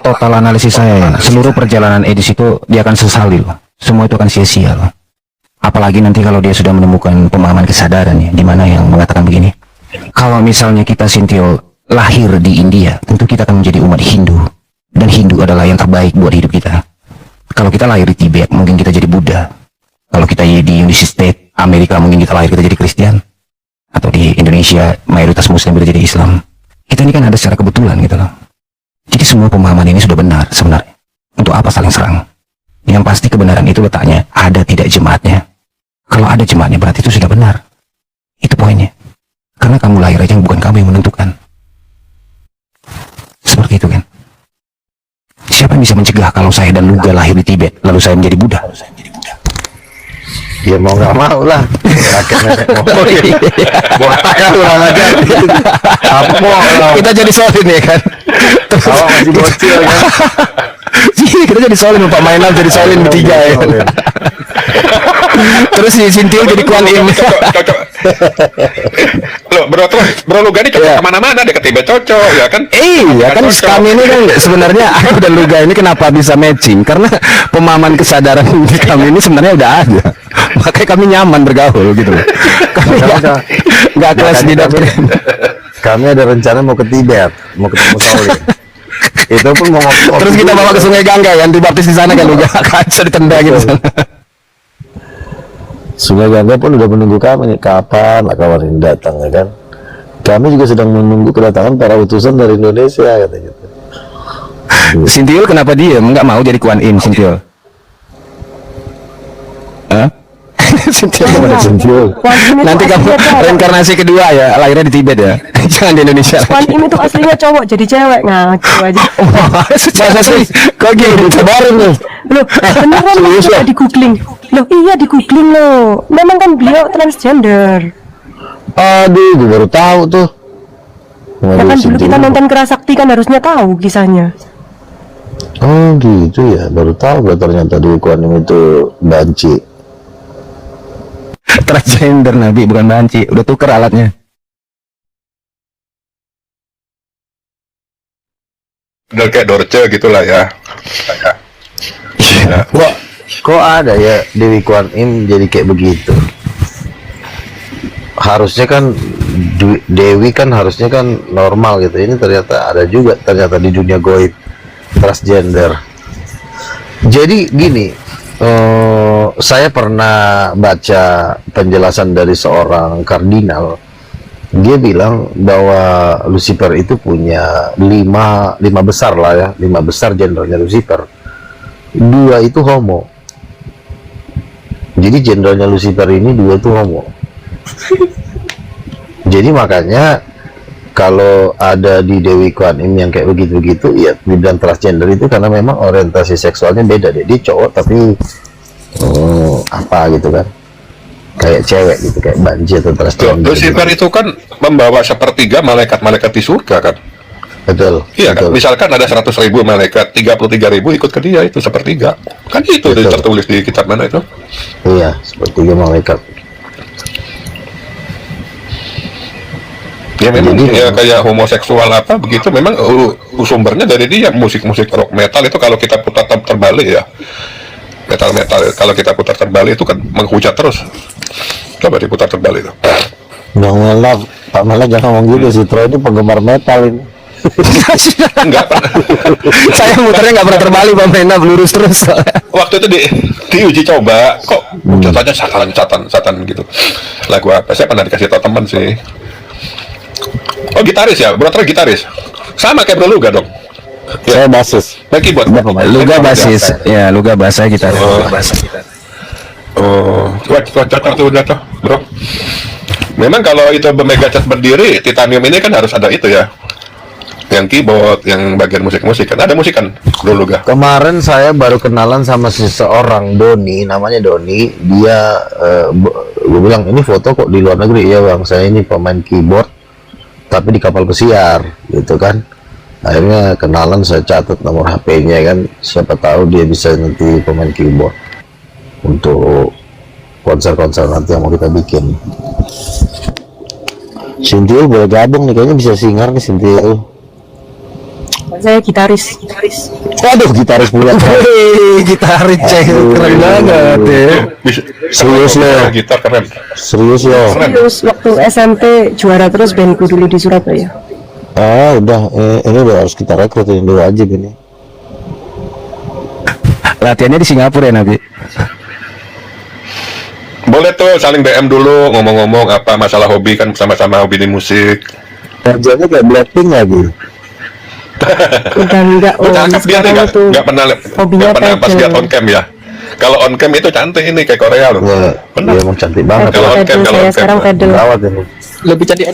total analisis saya ya, seluruh perjalanan Edis itu dia akan sesali loh. Semua itu akan sia-sia loh. Apalagi nanti kalau dia sudah menemukan pemahaman kesadaran ya, di mana yang mengatakan begini. Kalau misalnya kita Sintiul lahir di India, tentu kita akan menjadi umat Hindu. Dan Hindu adalah yang terbaik buat hidup kita. Kalau kita lahir di Tibet, mungkin kita jadi Buddha. Kalau kita di United States, Amerika, mungkin kita lahir kita jadi Kristen. Atau di Indonesia, mayoritas Muslim kita jadi Islam. Kita ini kan ada secara kebetulan gitu loh. Jadi semua pemahaman ini sudah benar sebenarnya. Untuk apa saling serang? Yang pasti kebenaran itu letaknya ada tidak jemaatnya. Kalau ada jemaatnya berarti itu sudah benar. Itu poinnya. Karena kamu lahir aja bukan kamu yang menentukan. Seperti itu kan. Siapa yang bisa mencegah kalau saya dan Luga lahir di Tibet lalu saya menjadi Buddha? Ya mau nggak mau lah. Kakek nenek moyang. Botak ya kurang aja. Apa? Kita jadi solid ya kan. Awak masih bocil kan. Kita jadi solid, Pak Mainal jadi solid bertiga ya. Terus si Sintiul jadi Kuan Im. Cocok. Loh, bro Luga ini cocok kemana-mana deh, ke Tibet cocok ya kan? Iya kan Cocok. kami ini kan sebenarnya aku dan Luga ini kenapa bisa matching? Karena pemahaman kesadaran di kami ini sebenarnya udah ada. Makanya kami nyaman bergaul gitu loh. Kami nggak kelas di doktrin. Kami ada rencana mau ke Tibet, mau ketemu Shaolin. Itu pun mau ngopi. Terus kita bawa ke Sungai Gangga kan, dibaptis di sana kan Luga. Kaca ditendang gitu sana. Sungai Gangga pun udah menunggu kami nih, kapan lah kawan ini datang ya kan. Kami juga sedang menunggu kedatangan para utusan dari Indonesia kata gitu. Sintiul kenapa dia nggak mau jadi Kuan Im Sintiul? Hah? Sintiul gimana Sintiul? Kuan Im itu Nanti kamu aslinya cowok. reinkarnasi kedua ya, lahirnya di Tibet ya. Jangan di Indonesia. Kuan Im itu aslinya cowok jadi cewek, ngaco aja. Masa sih? Kok gitu? Baru nih. Loh, beneran Serius bisa ya? di googling. Loh, iya di googling loh. Memang kan beliau transgender. Aduh, gue baru tahu tuh. Ya kan dulu kita nonton Kerasakti kan harusnya tahu kisahnya. Oh gitu ya, baru tahu gue ternyata di Kuan Im itu banci. Transgender Nabi bukan banci, udah tuker alatnya. Udah kayak Dorce gitulah ya. Kok ada ya Dewi Kuan Im jadi kayak begitu? Harusnya kan Dewi kan harusnya kan normal gitu. Ini ternyata ada juga ternyata di dunia goib transgender. Jadi gini, saya pernah baca penjelasan dari seorang kardinal. Dia bilang bahwa Lucifer itu punya lima besar lah ya, 5 besar gendernya Lucifer. 2 itu homo. Jadi jenderalnya Lucifer ini 2 itu homo. Jadi makanya kalau ada di Dewi Kuan Im yang kayak begitu-begitu, ya bilang transgender itu karena memang orientasi seksualnya beda deh. Dia cowok tapi apa gitu kan, kayak cewek gitu, kayak banji atau transgender. Lucifer itu kan membawa sepertiga malaikat-malaikat di surga kan? Betul. Iya kan? betul. Misalkan ada 100.000 malaikat, 33.000 ikut ke dia, itu sepertiga. Kan itu Betul. tertulis di kitab mana itu? Iya, sepertiga malaikat. Ya memang Jadi, ya kayak homoseksual apa begitu, memang sumbernya dari dia. Musik-musik rock metal itu kalau kita putar terbalik ya, metal kalau kita putar terbalik itu kan menghujat terus. Coba diputar terbalik itu. Yang love Pak Malah jangan ngomong gitu, si Troy ini penggemar metal ini. Enggak pernah. Saya muternya nggak pernah terbalik Bang Mena, lurus terus. Waktu itu diuji coba, kok contohnya satan gitu. Lagu apa? Saya pernah dikasih tau teman sih. Oh gitaris ya, Bro Troy gitaris. Sama kayak Bro Luga dong. Saya basis. Main keyboard. Luga basis, ya Luga bass, saya gitar. Wah, cocok tuh udah tuh, Bro. Memang kalau itu Megacat berdiri, Titanium ini kan harus ada itu ya. Yang keyboard, yang bagian musik-musik kan ada musik kan dulu ga? Kemarin saya baru kenalan sama seseorang, Doni, namanya Doni. Dia, gue bilang ini foto kok di luar negeri. Ya bang, saya ini pemain keyboard, tapi di kapal pesiar, gitu kan. Akhirnya kenalan, saya catat nomor HP-nya kan. Siapa tahu dia bisa nanti pemain keyboard untuk konser-konser nanti yang mau kita bikin. Sintiul boleh gabung nih, kayaknya bisa singar nih Sintiul. Saya gitaris. Waduh, gitaris pula. Gitaris cek, keren banget ya. Serius lo. Gitar keren. Serius lo. Terus waktu SMP juara terus bandku dulu di Surabaya. Ah udah, ini udah harus kita rekrut ini dulu aja ini. Latihannya di Singapura ya Nabi. Boleh tuh saling DM dulu, ngomong-ngomong apa masalah hobi kan, sama-sama hobi di musik. Kerjanya kayak Blackpink lagi. Udah enggak, Lu cakep dia nih, nggak pernah hobinya pas pedal. lihat on cam ya. Kalau on cam itu cantik ini kayak Korea loh. Wah, dia emang cantik banget. Kalau on cam, Pedal, kalau on saya cam. sekarang pedal. Gawat ini. Lebih cantik